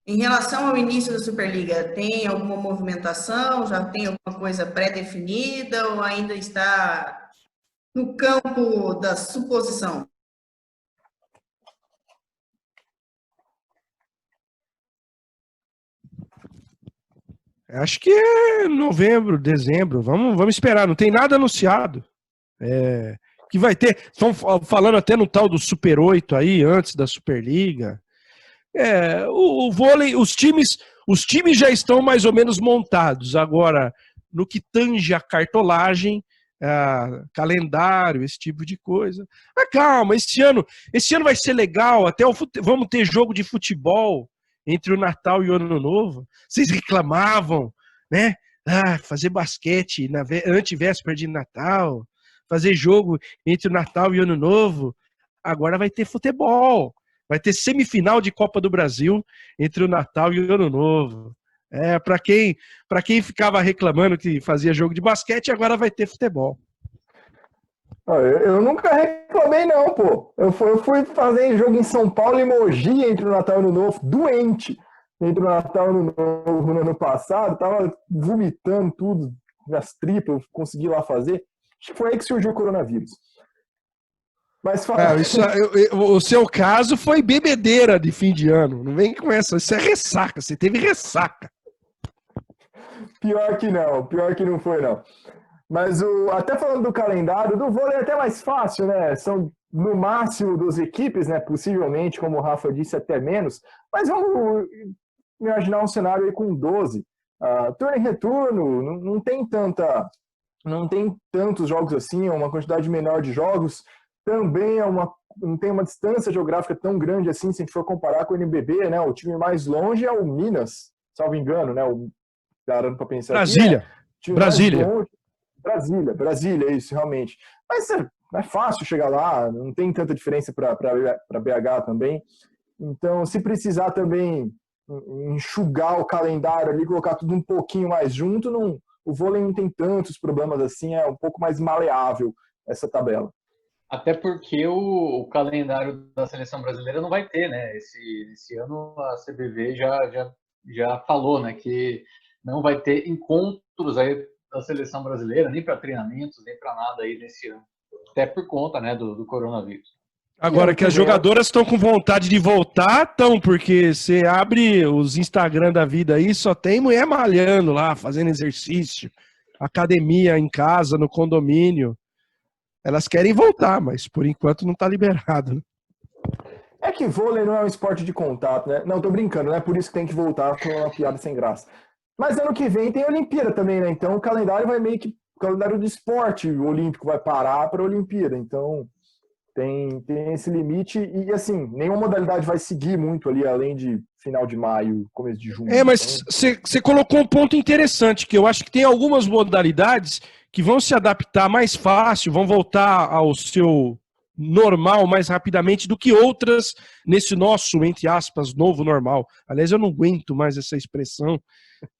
Em relação ao início da Superliga, tem alguma movimentação? Já tem alguma coisa pré-definida ou ainda está no campo da suposição? Acho que é novembro, dezembro. Vamos esperar. Não tem nada anunciado. Que vai ter. Estão falando até no tal do Super 8 aí, antes da Superliga. O vôlei, os times já estão mais ou menos montados. Agora, no que tange a cartolagem, calendário, esse tipo de coisa. Calma, esse ano vai ser legal. Vamos ter jogo de futebol entre o Natal e o Ano Novo. Vocês reclamavam, né? Fazer basquete na antivéspera de Natal, fazer jogo entre o Natal e o Ano Novo. Agora vai ter futebol. Vai ter semifinal de Copa do Brasil entre o Natal e o Ano Novo. Para quem ficava reclamando que fazia jogo de basquete, agora vai ter futebol. Eu nunca reclamei, não, pô. Eu fui fazer jogo em São Paulo e Mogi entre o Natal e o Ano Novo, doente entre o Natal e o Ano Novo no ano passado, tava vomitando tudo, minhas tripas, eu consegui lá fazer. Acho que foi aí que surgiu o coronavírus. Mas o seu caso foi bebedeira de fim de ano. Não vem com essa. Isso é ressaca. Você teve ressaca. Pior que não foi, não. Mas até falando do calendário, do vôlei é até mais fácil, né? São no máximo 12 equipes, né? Possivelmente, como o Rafa disse, até menos. Mas vamos imaginar um cenário aí com 12. Turno e retorno, não tem tantos jogos assim, é uma quantidade menor de jogos. Também não tem uma distância geográfica tão grande assim, se a gente for comparar com o NBB, né? O time mais longe é o Minas, salvo engano, né? Parando para pensar Brasília. Aqui, Brasília, isso, realmente. Mas é fácil chegar lá, não tem tanta diferença para BH também. Então, se precisar também enxugar o calendário ali, colocar tudo um pouquinho mais junto, o vôlei não tem tantos problemas assim, é um pouco mais maleável essa tabela. Até porque o calendário da seleção brasileira não vai ter, né? Esse ano a CBV já falou, né, que não vai ter encontros aí da seleção brasileira, nem para treinamentos, nem para nada aí nesse ano. Até por conta, né, do coronavírus. Agora que as jogadoras estão com vontade de voltar, porque você abre os Instagram da vida aí, só tem mulher malhando lá, fazendo exercício, academia em casa, no condomínio. Elas querem voltar, mas por enquanto não está liberado, né? É que vôlei não é um esporte de contato, né? Não, tô brincando, não é por isso que tem que voltar com uma piada sem graça. Mas ano que vem tem Olimpíada também, né? Então o calendário vai meio que... O calendário do esporte olímpico vai parar para a Olimpíada. Então tem esse limite e, assim, nenhuma modalidade vai seguir muito ali, além de final de maio, começo de junho. Mas você colocou um ponto interessante, que eu acho que tem algumas modalidades que vão se adaptar mais fácil, vão voltar ao seu normal mais rapidamente do que outras nesse nosso, entre aspas, novo normal. Aliás, eu não aguento mais essa expressão,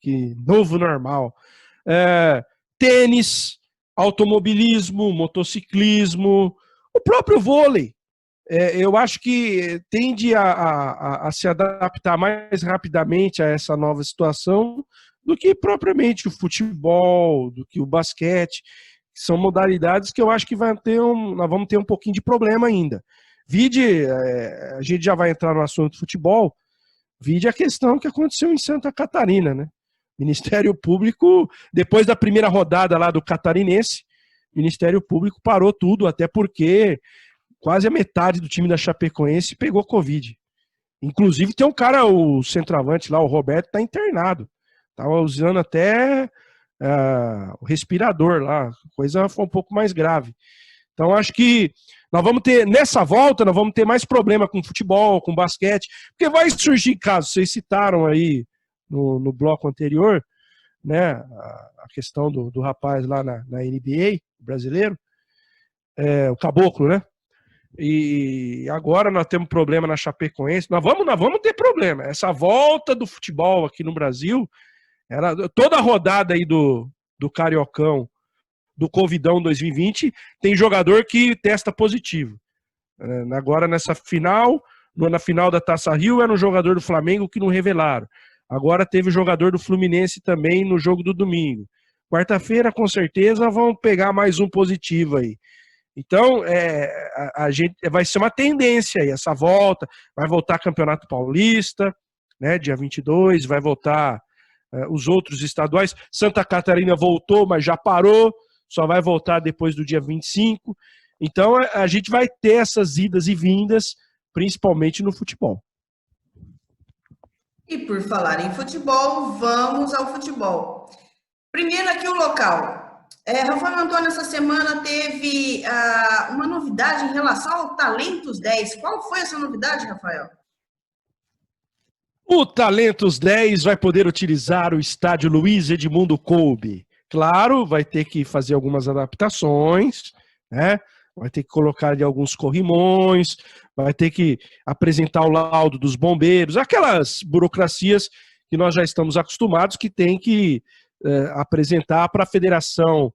que novo normal. Tênis, automobilismo, motociclismo, o próprio vôlei. Eu acho que tende a se adaptar mais rapidamente a essa nova situação do que propriamente o futebol, do que o basquete, que são modalidades que eu acho que nós vamos ter um pouquinho de problema ainda. A gente já vai entrar no assunto do futebol, vide a questão que aconteceu em Santa Catarina, né? Ministério Público, depois da primeira rodada lá do Catarinense, o Ministério Público parou tudo, até porque quase a metade do time da Chapecoense pegou Covid. Inclusive tem um cara, o centroavante lá, o Roberto, tá internado. Tava usando até o respirador lá. A coisa foi um pouco mais grave. Então acho que nós vamos ter, nessa volta, nós vamos ter mais problema com futebol, com basquete, porque vai surgir casos, vocês citaram aí no bloco anterior, né, a questão do rapaz lá na NBA, brasileiro, o Caboclo, né? E agora nós temos problema na Chapecoense. Nós vamos ter problema. Essa volta do futebol aqui no Brasil, toda a rodada aí do Cariocão, do Covidão 2020, tem jogador que testa positivo. Agora nessa final, na final da Taça Rio, era um jogador do Flamengo que não revelaram. Agora teve jogador do Fluminense também no jogo do domingo. Quarta-feira, com certeza, vão pegar mais um positivo aí. Então, a gente vai ser uma tendência aí, essa volta. Vai voltar Campeonato Paulista, né, dia 22, vai voltar os outros estaduais. Santa Catarina voltou, mas já parou, só vai voltar depois do dia 25. Então, a gente vai ter essas idas e vindas, principalmente no futebol. E por falar em futebol, vamos ao futebol. Primeiro aqui o local. Rafael Antônio, essa semana teve uma novidade em relação ao Talentos 10. Qual foi essa novidade, Rafael? O Talentos 10 vai poder utilizar o estádio Luiz Edmundo Coube. Claro, vai ter que fazer algumas adaptações, né? Vai ter que colocar ali alguns corrimões, vai ter que apresentar o laudo dos bombeiros, aquelas burocracias que nós já estamos acostumados, que tem que apresentar para a Federação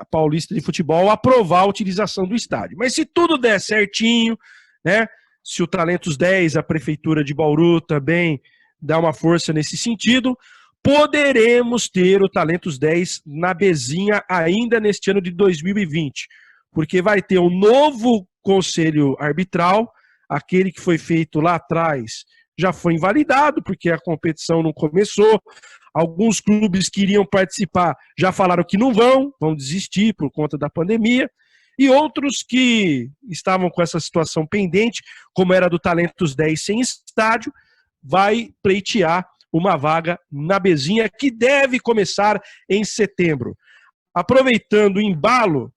Paulista de Futebol aprovar a utilização do estádio. Mas se tudo der certinho, né, se o Talentos 10, a Prefeitura de Bauru também dá uma força nesse sentido, poderemos ter o Talentos 10 na Bezinha ainda neste ano de 2020, porque vai ter um novo conselho arbitral, aquele que foi feito lá atrás já foi invalidado, porque a competição não começou. Alguns clubes que iriam participar já falaram que não vão desistir por conta da pandemia, e outros que estavam com essa situação pendente, como era do Talentos 10 sem estádio, vai pleitear uma vaga na Bezinha, que deve começar em setembro. Aproveitando o embalo,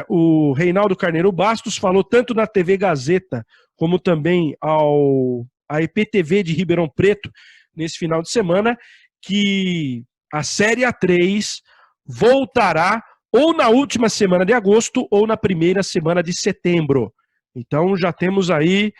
o Reinaldo Carneiro Bastos falou tanto na TV Gazeta, como também a EPTV de Ribeirão Preto, nesse final de semana, que a Série A3 voltará ou na última semana de agosto ou na primeira semana de setembro. Então já temos aí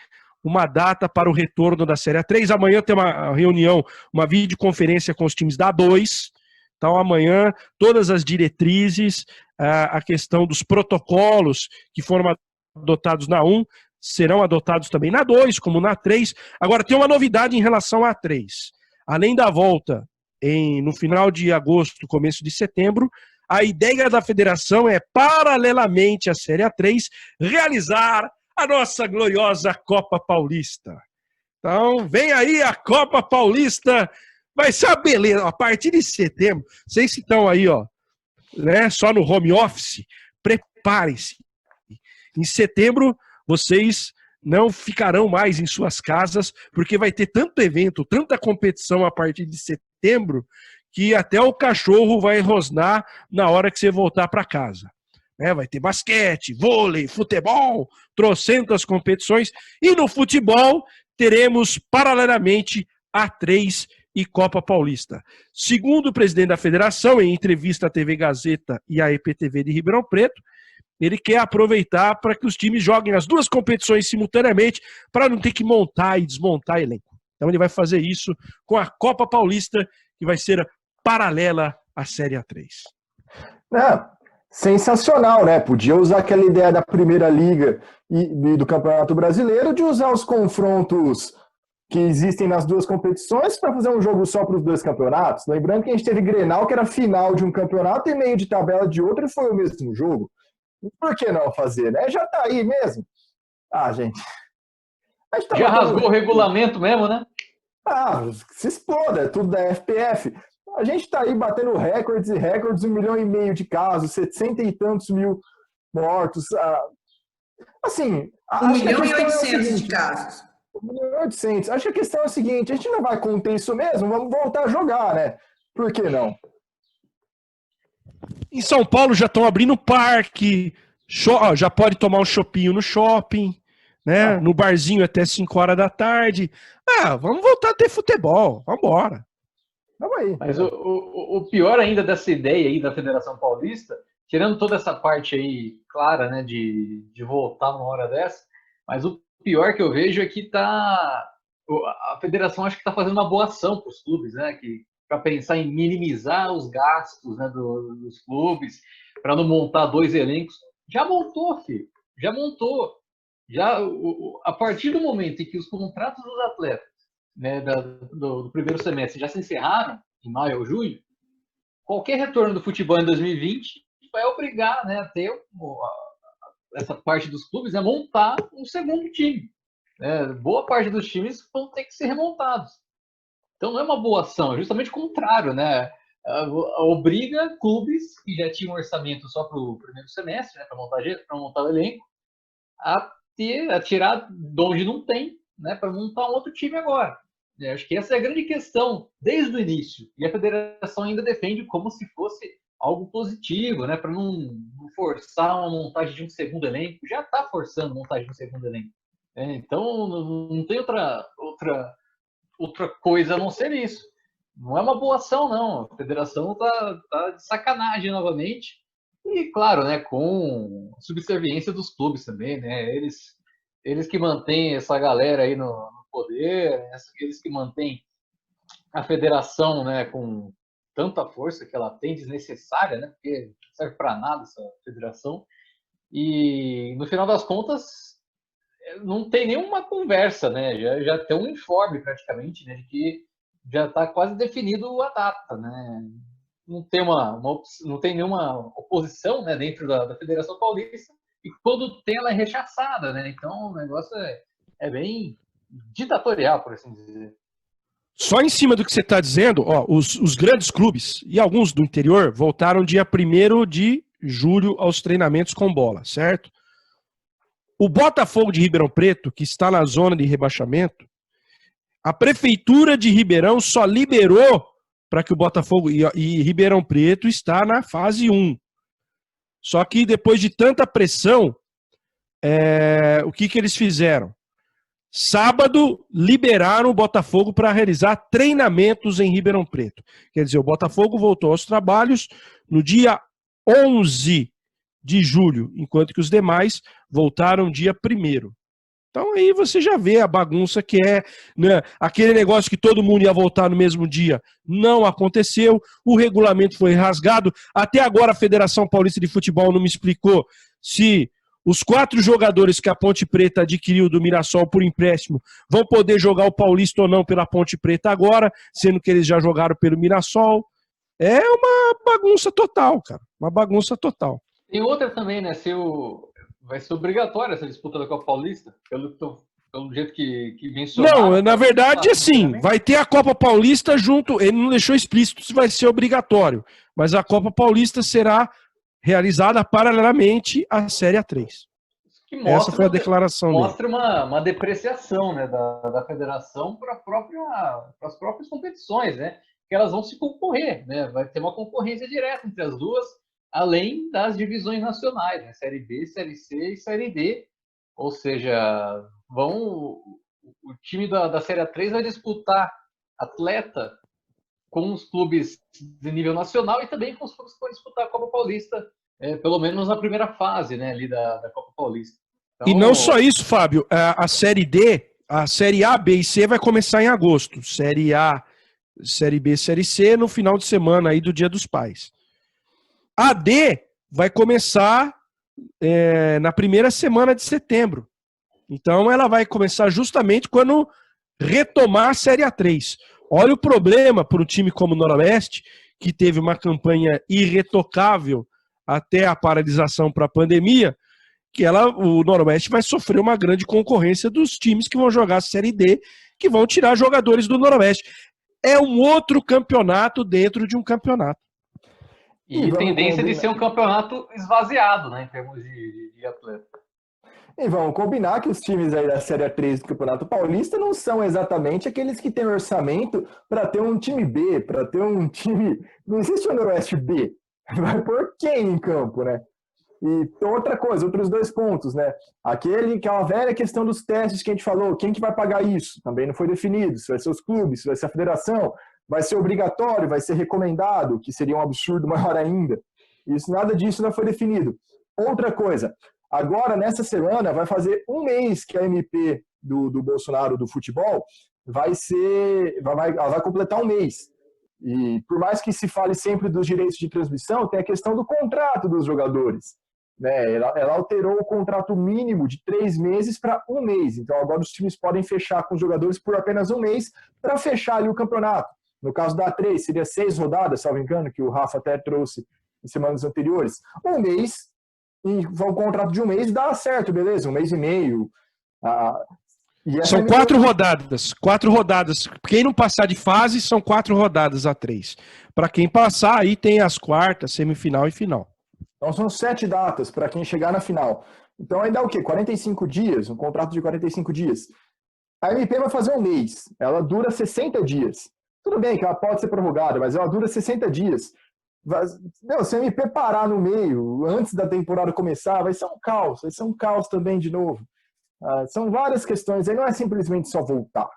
uma data para o retorno da Série A3. Amanhã tem uma reunião, uma videoconferência com os times da A2. Então amanhã todas as diretrizes, a questão dos protocolos que foram adotados na 1 serão adotados também na 2, como na 3. Agora tem uma novidade em relação à 3. Além da volta no final de agosto, começo de setembro, a ideia da federação é, paralelamente à Série A3, realizar a nossa gloriosa Copa Paulista. Então, vem aí a Copa Paulista, vai ser uma beleza. A partir de setembro, vocês que estão aí, né, só no home office, preparem-se. Em setembro, vocês não ficarão mais em suas casas, porque vai ter tanto evento, tanta competição a partir de setembro, que até o cachorro vai rosnar na hora que você voltar para casa. Vai ter basquete, vôlei, futebol, trocentas competições. E no futebol, teremos paralelamente A3 e Copa Paulista. Segundo o presidente da federação, em entrevista à TV Gazeta e à EPTV de Ribeirão Preto, ele quer aproveitar para que os times joguem as duas competições simultaneamente, para não ter que montar e desmontar elenco. Então ele vai fazer isso com a Copa Paulista, que vai ser paralela à Série A3. Sensacional, né? Podia usar aquela ideia da Primeira Liga e do Campeonato Brasileiro de usar os confrontos que existem nas duas competições para fazer um jogo só para os dois campeonatos. Lembrando que a gente teve Grenal, que era final de um campeonato e meio de tabela de outro, e foi o mesmo jogo. Por que não fazer, né? Já tá aí mesmo. Gente. Tá já rasgou o regulamento mesmo, né? Se exploda, é tudo da FPF. A gente tá aí batendo recordes e recordes, 1,5 milhão de casos, 700 e tantos mil mortos. Assim, 1.800.000 de casos. 1.800.000. Acho que a questão é a seguinte, a gente não vai conter isso mesmo, vamos voltar a jogar, né? Por que não? Em São Paulo já estão abrindo parque, já pode tomar um chopinho no shopping, né? No barzinho até 5 horas da tarde. Vamos voltar a ter futebol, vamos embora. Vamos aí. Mas o pior ainda dessa ideia aí da Federação Paulista, tirando toda essa parte aí clara, né, de voltar numa hora dessa, mas o pior que eu vejo é que a federação acho que está fazendo uma boa ação para os clubes, né, para pensar em minimizar os gastos, né, dos clubes, para não montar 2 elencos. Já montou, filho, já montou. A partir do momento em que os contratos dos atletas, né, do primeiro semestre já se encerraram, em maio ou junho, qualquer retorno do futebol em 2020 vai obrigar, né, a ter essa parte dos clubes, né, montar um segundo time. Boa parte dos times vão ter que ser remontados. Então não é uma boa ação, é justamente o contrário, né? Obriga clubes que já tinham orçamento só para o primeiro semestre, né, para montar o elenco, a tirar de onde não tem, né, para montar um outro time agora. Acho que essa é a grande questão desde o início. E a federação ainda defende como se fosse algo positivo, né, para não forçar uma montagem de um segundo elenco. Já está forçando a montagem de um segundo elenco. Então não tem outra coisa a não ser isso. Não é uma boa ação, não. A federação tá de sacanagem novamente. E, claro, né, com subserviência dos clubes também, né? Eles que mantêm essa galera aí no poder, eles que mantêm a federação, né, com tanta força que ela tem, desnecessária, né? Porque não serve para nada essa federação. E, no final das contas, não tem nenhuma conversa, né? Já tem um informe, praticamente, né, de que já está quase definido a data, né? Não tem nenhuma oposição, né, dentro da Federação Paulista, e quando tem, ela é rechaçada, né? Então o negócio é bem ditatorial, por assim dizer. Só em cima do que você está dizendo, ó, os grandes clubes e alguns do interior voltaram dia 1º de julho aos treinamentos com bola, certo? O Botafogo de Ribeirão Preto, que está na zona de rebaixamento, a Prefeitura de Ribeirão só liberou para que o Botafogo e Ribeirão Preto está na fase 1. Só que depois de tanta pressão, o que eles fizeram? Sábado, liberaram o Botafogo para realizar treinamentos em Ribeirão Preto. Quer dizer, o Botafogo voltou aos trabalhos no dia 11 de julho, enquanto que os demais voltaram dia 1º. Então aí você já vê a bagunça que é, né? Aquele negócio que todo mundo ia voltar no mesmo dia não aconteceu, o regulamento foi rasgado. Até agora a Federação Paulista de Futebol não me explicou se os 4 jogadores que a Ponte Preta adquiriu do Mirassol por empréstimo vão poder jogar o Paulista ou não pela Ponte Preta agora, sendo que eles já jogaram pelo Mirassol. É uma bagunça total, cara. Uma bagunça total. Tem outra também, né? Vai ser obrigatória essa disputa da Copa Paulista, pelo jeito que mencionaram. Não, na verdade, assim, vai ter a Copa Paulista junto, ele não deixou explícito se vai ser obrigatório, mas a Copa Paulista será realizada paralelamente à Série A3. Essa foi a declaração dele. Mostra uma depreciação, né, da federação para as próprias competições, né? Que elas vão se concorrer, né? Vai ter uma concorrência direta entre as duas, além das divisões nacionais, né? Série B, Série C e Série D. Ou seja, o time da Série A3 vai disputar atleta com os clubes de nível nacional e também com os clubes que vão disputar a Copa Paulista, pelo menos na primeira fase, né, ali da Copa Paulista. Então, e não só isso, Fábio, a Série D, a Série A, B e C vai começar em agosto. Série A, Série B, Série C no final de semana aí do Dia dos Pais. A D vai começar na primeira semana de setembro. Então ela vai começar justamente quando retomar a Série A3. Olha o problema para um time como o Noroeste, que teve uma campanha irretocável até a paralisação para a pandemia, que o Noroeste vai sofrer uma grande concorrência dos times que vão jogar a Série D, que vão tirar jogadores do Noroeste. É um outro campeonato dentro de um campeonato. E tendência de ser um campeonato esvaziado, né, em termos de atleta. E vamos combinar que os times aí da Série A3 do Campeonato Paulista não são exatamente aqueles que têm orçamento para ter um time B, para ter um time... Não existe o Noroeste B. Vai pôr quem em campo, né? E outra coisa, outros 2 pontos, né? Aquela velha questão dos testes que a gente falou, quem que vai pagar isso? Também não foi definido, se vai ser os clubes, se vai ser a federação, vai ser obrigatório, vai ser recomendado, que seria um absurdo maior ainda. Isso, nada disso não foi definido. Outra coisa, agora, nessa semana, vai fazer um mês que a MP do Bolsonaro do futebol ela vai completar um mês. E por mais que se fale sempre dos direitos de transmissão, tem a questão do contrato dos jogadores. Né? Ela alterou o contrato mínimo de 3 meses para um mês. Então agora os times podem fechar com os jogadores por apenas um mês para fechar ali o campeonato. No caso da A3, seria 6 rodadas, salvo engano, que o Rafa até trouxe em semanas anteriores. Um mês, um contrato de um mês dá certo, beleza? Um mês e meio. São 4 rodadas. 4 rodadas. Quem não passar de fase, são 4 rodadas A3. Para quem passar, aí tem as quartas, semifinal e final. Então são 7 datas para quem chegar na final. Então aí dá o quê? 45 dias, um contrato de 45 dias. A MP vai fazer um mês, ela dura 60 dias. Tudo bem que ela pode ser prorrogada, mas ela dura 60 dias. Se a MP parar no meio, antes da temporada começar, vai ser um caos também de novo. São várias questões, aí não é simplesmente só voltar.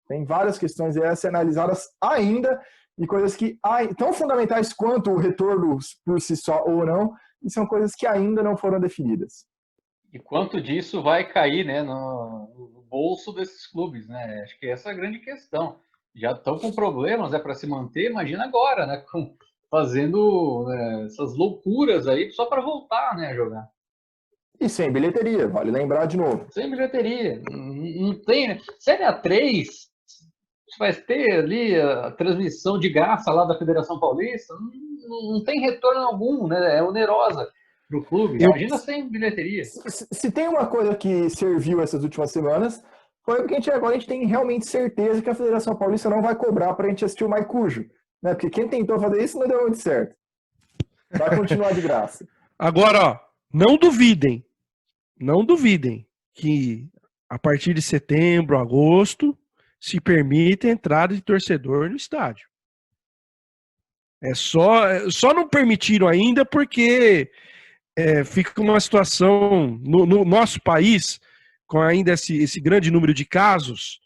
Tem várias questões aí a ser analisadas ainda, e coisas que tão fundamentais quanto o retorno por si só ou não, e são coisas que ainda não foram definidas. E quanto disso vai cair, né, no bolso desses clubes, né? Acho que essa é a grande questão. Já estão com problemas, né, para se manter, imagina agora, né, fazendo essas loucuras aí só para voltar, né, a jogar. E sem bilheteria, vale lembrar de novo. Sem bilheteria. Não tem, né? Série A3, você vai ter ali a transmissão de graça lá da Federação Paulista, não tem retorno algum, né? É onerosa para o clube. Imagina sem bilheteria. Se tem uma coisa que serviu essas últimas semanas, foi porque agora a gente tem realmente certeza que a Federação Paulista não vai cobrar para a gente assistir o Maicujo. Né? Porque quem tentou fazer isso não deu muito certo. Vai continuar de graça. Agora, ó, não duvidem que a partir de setembro, agosto, se permite a entrada de torcedor no estádio. Só não permitiram ainda porque fica uma situação no nosso país, com ainda esse grande número de casos,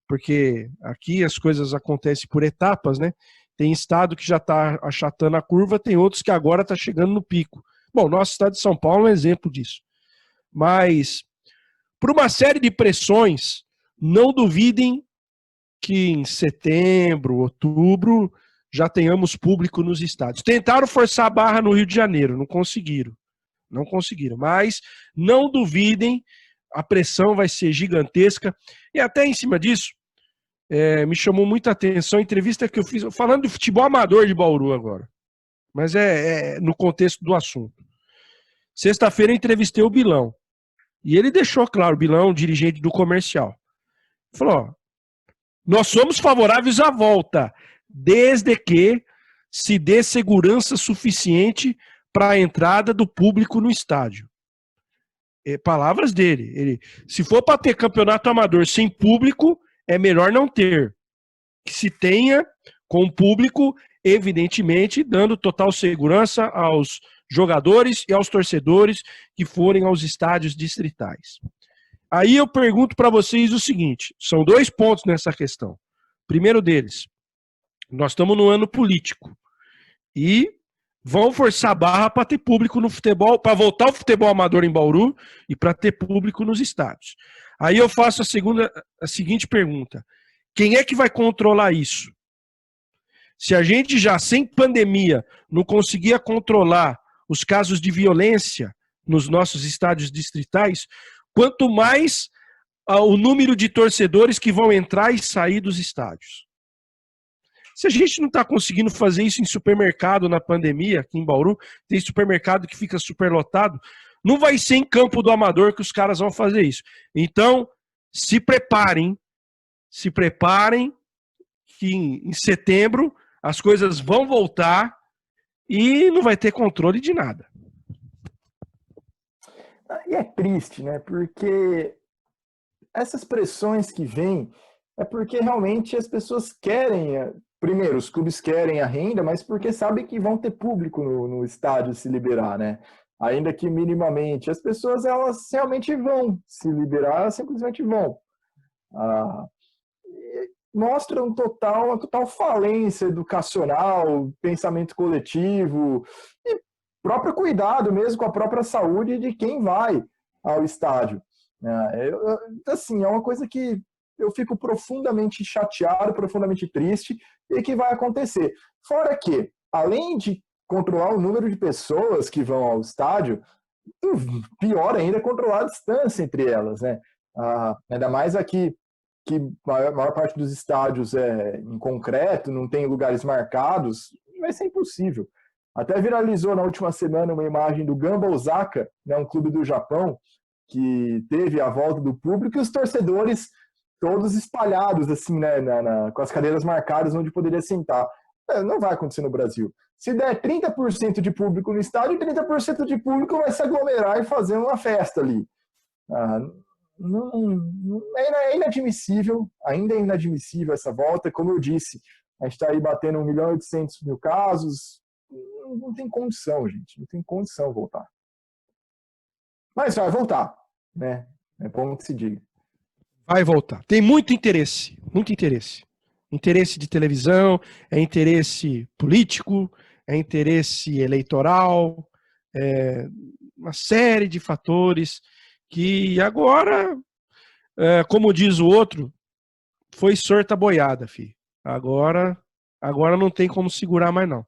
porque aqui as coisas acontecem por etapas, né? Tem estado que já está achatando a curva, tem outros que agora está chegando no pico. Bom, nosso estado de São Paulo é um exemplo disso. Mas, por uma série de pressões, não duvidem que em setembro, outubro, já tenhamos público nos estádios. Tentaram forçar a barra no Rio de Janeiro, não conseguiram. Mas não duvidem, a pressão vai ser gigantesca. E até em cima disso, me chamou muita atenção a entrevista que eu fiz, falando de futebol amador de Bauru agora. Mas no contexto do assunto. Sexta-feira eu entrevistei o Bilão. E ele deixou claro, o Bilão, dirigente do comercial. Falou, nós somos favoráveis à volta, desde que se dê segurança suficiente para a entrada do público no estádio. Palavras dele. Se for para ter campeonato amador sem público, é melhor não ter. Que se tenha com público, evidentemente, dando total segurança aos jogadores e aos torcedores que forem aos estádios distritais. Aí eu pergunto para vocês o seguinte, são 2 pontos nessa questão. Primeiro deles, nós estamos no ano político e vão forçar a barra para ter público no futebol, para voltar o futebol amador em Bauru e para ter público nos estádios. Aí eu faço a seguinte pergunta, quem é que vai controlar isso? Se a gente já, sem pandemia, não conseguia controlar os casos de violência nos nossos estádios distritais, quanto mais o número de torcedores que vão entrar e sair dos estádios. Se a gente não está conseguindo fazer isso em supermercado na pandemia, aqui em Bauru, tem supermercado que fica superlotado, não vai ser em campo do amador que os caras vão fazer isso. Então, se preparem que em setembro as coisas vão voltar e não vai ter controle de nada. E é triste, né? Porque essas pressões que vêm é porque realmente as pessoas querem, primeiro, os clubes querem a renda, mas porque sabem que vão ter público no estádio se liberar, né? Ainda que minimamente. As pessoas, elas realmente vão se liberar, elas simplesmente vão. Mostra uma total falência educacional, pensamento coletivo. E próprio cuidado mesmo com a própria saúde de quem vai ao estádio. Assim, é uma coisa que eu fico profundamente chateado, profundamente triste, e que vai acontecer. Fora que, além de controlar o número de pessoas que vão ao estádio, pior ainda é controlar a distância entre elas, né? Ainda mais aqui, que a maior parte dos estádios é em concreto, não tem lugares marcados, vai ser impossível. Até viralizou na última semana uma imagem do Gamba Osaka, né, um clube do Japão, que teve a volta do público, e os torcedores todos espalhados, assim, né, com as cadeiras marcadas onde poderia sentar. Não vai acontecer no Brasil. Se der 30% de público no estádio, 30% de público vai se aglomerar e fazer uma festa ali. É inadmissível, ainda é inadmissível essa volta. Como eu disse, a gente está aí batendo 1.800.000 casos. Não tem condição, gente. Não tem condição voltar. Mas vai voltar, né? É bom que se diga. Vai voltar. Tem muito interesse, muito interesse. Interesse de televisão, é interesse político, é interesse eleitoral, uma série de fatores que agora, como diz o outro, foi sorta boiada, filho. Agora não tem como segurar mais não.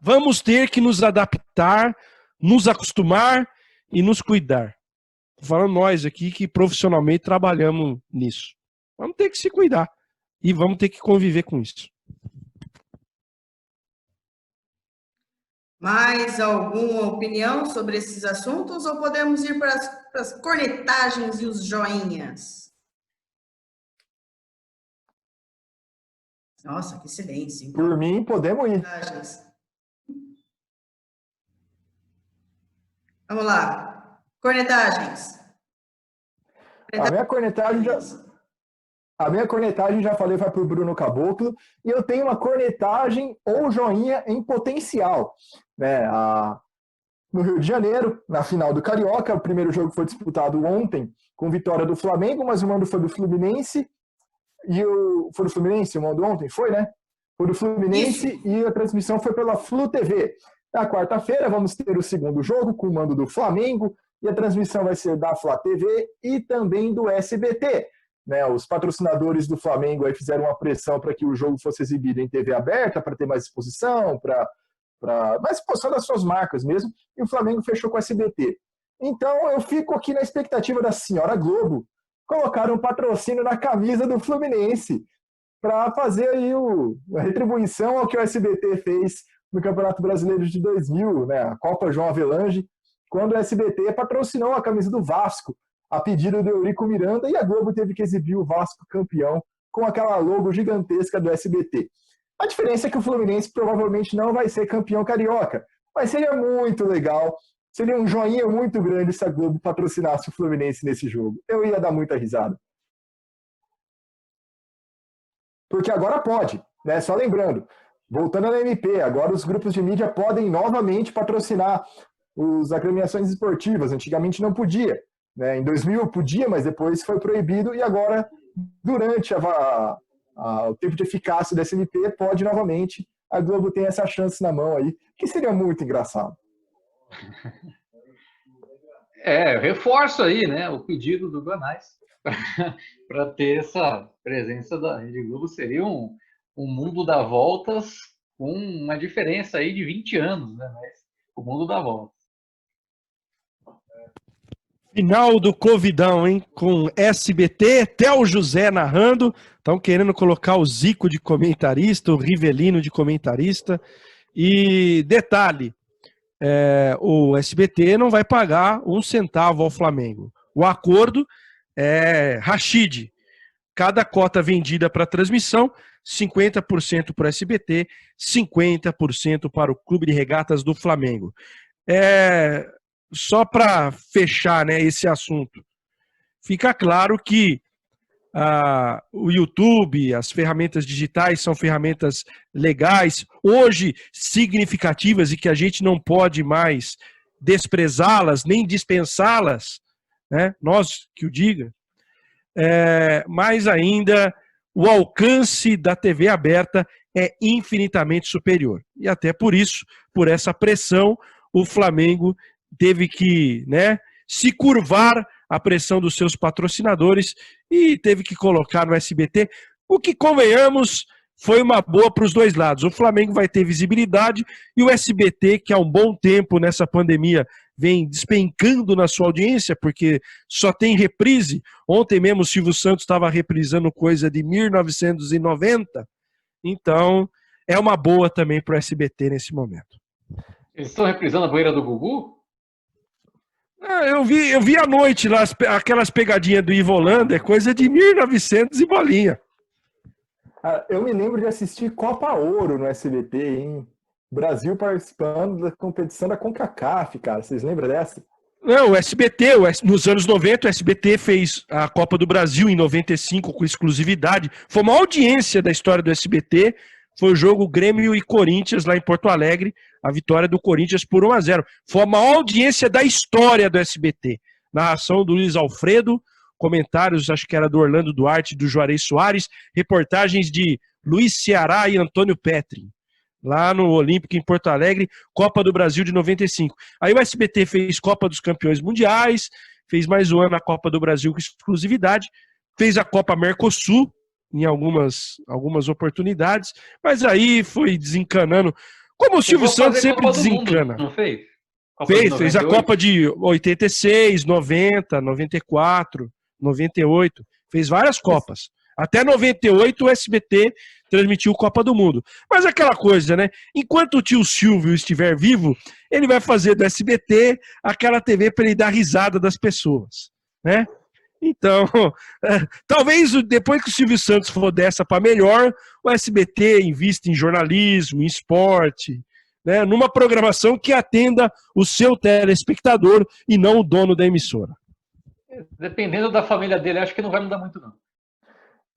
Vamos ter que nos adaptar, nos acostumar e nos cuidar. Tô falando nós aqui que profissionalmente trabalhamos nisso. Vamos ter que se cuidar e vamos ter que conviver com isso. Mais alguma opinião sobre esses assuntos ou podemos ir para as cornetagens e os joinhas? Nossa, que silêncio. Então, por mim, podemos ir. Vamos lá. Cornetagens. A minha cornetagem, já falei, vai para o Bruno Caboclo, e eu tenho uma cornetagem ou joinha em potencial. Né? No Rio de Janeiro, na final do Carioca, o primeiro jogo foi disputado ontem com vitória do Flamengo, mas o mando foi do Fluminense. Foi do Fluminense o mando ontem? Foi, né? Foi do Fluminense. Isso. E a transmissão foi pela Flu TV. Na quarta-feira vamos ter o segundo jogo com o mando do Flamengo, e a transmissão vai ser da Flá TV e também do SBT. Né, os patrocinadores do Flamengo aí fizeram uma pressão para que o jogo fosse exibido em TV aberta, para ter mais exposição, mais exposição das suas marcas mesmo, e o Flamengo fechou com o SBT. Então eu fico aqui na expectativa da senhora Globo colocar um patrocínio na camisa do Fluminense para fazer aí a retribuição ao que o SBT fez no Campeonato Brasileiro de 2000, né, a Copa João Avelange, quando o SBT patrocinou a camisa do Vasco, a pedido do Eurico Miranda, e a Globo teve que exibir o Vasco campeão com aquela logo gigantesca do SBT. A diferença é que o Fluminense provavelmente não vai ser campeão carioca, mas seria muito legal, seria um joinha muito grande se a Globo patrocinasse o Fluminense nesse jogo. Eu ia dar muita risada. Porque agora pode, né? Só lembrando, voltando à MP, agora os grupos de mídia podem novamente patrocinar as agremiações esportivas. Antigamente não podia. Né? Em 2000 podia, mas depois foi proibido, e agora, durante o tempo de eficácia da SMP, pode novamente. A Globo tem essa chance na mão aí, que seria muito engraçado. Eu reforço aí, né, o pedido do Guanais para ter essa presença da Rede Globo. Seria um mundo da voltas com uma diferença aí de 20 anos, né? Mas o mundo da volta. Final do Covidão, hein? Com SBT, Theo José narrando. Estão querendo colocar o Zico de comentarista, o Rivelino de comentarista. E detalhe, o SBT não vai pagar um centavo ao Flamengo. O acordo é Rashid. Cada cota vendida para transmissão, 50% para o SBT, 50% para o Clube de Regatas do Flamengo. Só para fechar, né, esse assunto, fica claro que o YouTube, as ferramentas digitais são ferramentas legais, hoje significativas, e que a gente não pode mais desprezá-las, nem dispensá-las, né, nós que o diga, mas ainda o alcance da TV aberta é infinitamente superior. E até por isso, por essa pressão, o Flamengo teve que, né, se curvar à pressão dos seus patrocinadores e teve que colocar no SBT, o que, convenhamos, foi uma boa para os dois lados. O Flamengo vai ter visibilidade e o SBT, que há um bom tempo nessa pandemia vem despencando na sua audiência, porque só tem reprise. Ontem mesmo o Silvio Santos estava reprisando coisa de 1990. Então, é uma boa também para o SBT nesse momento. Eles estão reprisando a banheira do Gugu? Eu vi à noite lá aquelas pegadinhas do Ivo Holanda, é coisa de 1900 e bolinha. Eu me lembro de assistir Copa Ouro no SBT, hein? Brasil participando da competição da CONCACAF, cara. Vocês lembram dessa? Não, o SBT, nos anos 90, o SBT fez a Copa do Brasil em 95 com exclusividade. Foi uma audiência da história do SBT. Foi o jogo Grêmio e Corinthians lá em Porto Alegre. A vitória do Corinthians por 1-0. Foi a maior audiência da história do SBT. Narração do Luiz Alfredo, comentários, acho que era do Orlando Duarte, do Juarez Soares, reportagens de Luiz Ceará e Antônio Petri, lá no Olímpico em Porto Alegre, Copa do Brasil de 95. Aí o SBT fez Copa dos Campeões Mundiais, fez mais um ano a Copa do Brasil com exclusividade, fez a Copa Mercosul em algumas oportunidades, mas aí foi desencanando. Como o Silvio Santos sempre desencana. Não fez? Fez a Copa de 86, 90, 94, 98. Fez várias Copas. Até 98 o SBT transmitiu Copa do Mundo. Mas aquela coisa, né? Enquanto o tio Silvio estiver vivo, ele vai fazer do SBT aquela TV para ele dar risada das pessoas, né? Então, talvez depois que o Silvio Santos for dessa para melhor, o SBT invista em jornalismo, em esporte, né, numa programação que atenda o seu telespectador e não o dono da emissora. Dependendo da família dele, acho que não vai mudar muito, não.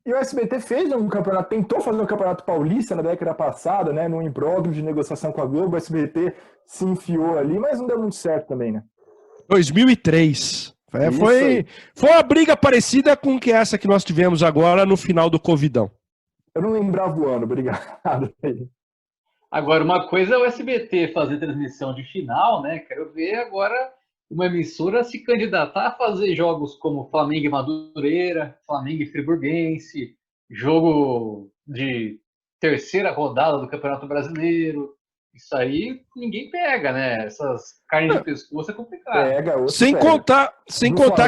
E o SBT fez um campeonato, tentou fazer um campeonato paulista na década passada, né, num imbróglio de negociação com a Globo, o SBT se enfiou ali, mas não deu muito certo também, né? 2003. Foi uma briga parecida com essa que nós tivemos agora no final do Covidão. Eu não lembrava o ano, obrigado. Agora, uma coisa é o SBT fazer transmissão de final, né? Quero ver agora uma emissora se candidatar a fazer jogos como Flamengo e Madureira, Flamengo e Friburguense, jogo de terceira rodada do Campeonato Brasileiro. Isso aí ninguém pega, né? Essas carnes de pescoço é complicado. Sem contar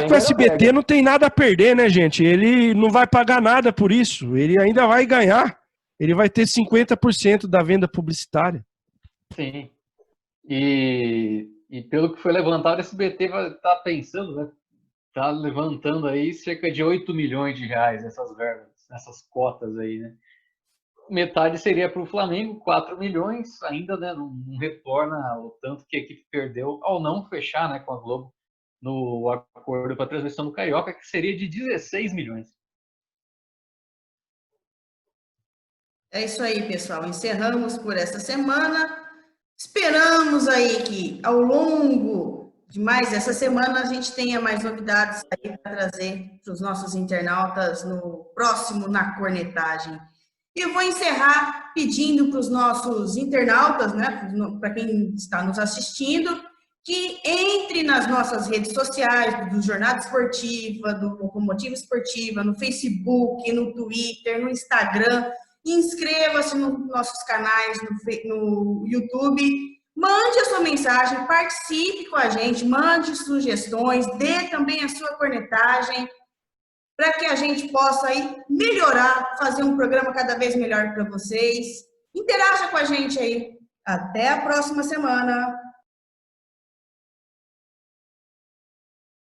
que o SBT não tem nada a perder, né, gente? Ele não vai pagar nada por isso. Ele ainda vai ganhar. Ele vai ter 50% da venda publicitária. Sim. E pelo que foi levantado, o SBT está pensando, né? Está levantando aí cerca de 8 milhões de reais nessas verbas, nessas cotas aí, né? Metade seria para o Flamengo, 4 milhões, ainda, né, não retorna o tanto que a equipe perdeu ao não fechar, né, com a Globo no acordo para a transmissão do Carioca, que seria de 16 milhões. É isso aí, pessoal. Encerramos por essa semana. Esperamos aí que ao longo de mais essa semana a gente tenha mais novidades aí para trazer para os nossos internautas no próximo Na Cornetagem. E eu vou encerrar pedindo para os nossos internautas, né, para quem está nos assistindo, que entre nas nossas redes sociais, do Jornada Esportiva, do Locomotiva Esportiva, no Facebook, no Twitter, no Instagram. Inscreva-se nos nossos canais, no YouTube. Mande a sua mensagem, participe com a gente, mande sugestões, dê também a sua cornetagem, para que a gente possa aí melhorar, fazer um programa cada vez melhor para vocês. Interaja com a gente aí. Até a próxima semana.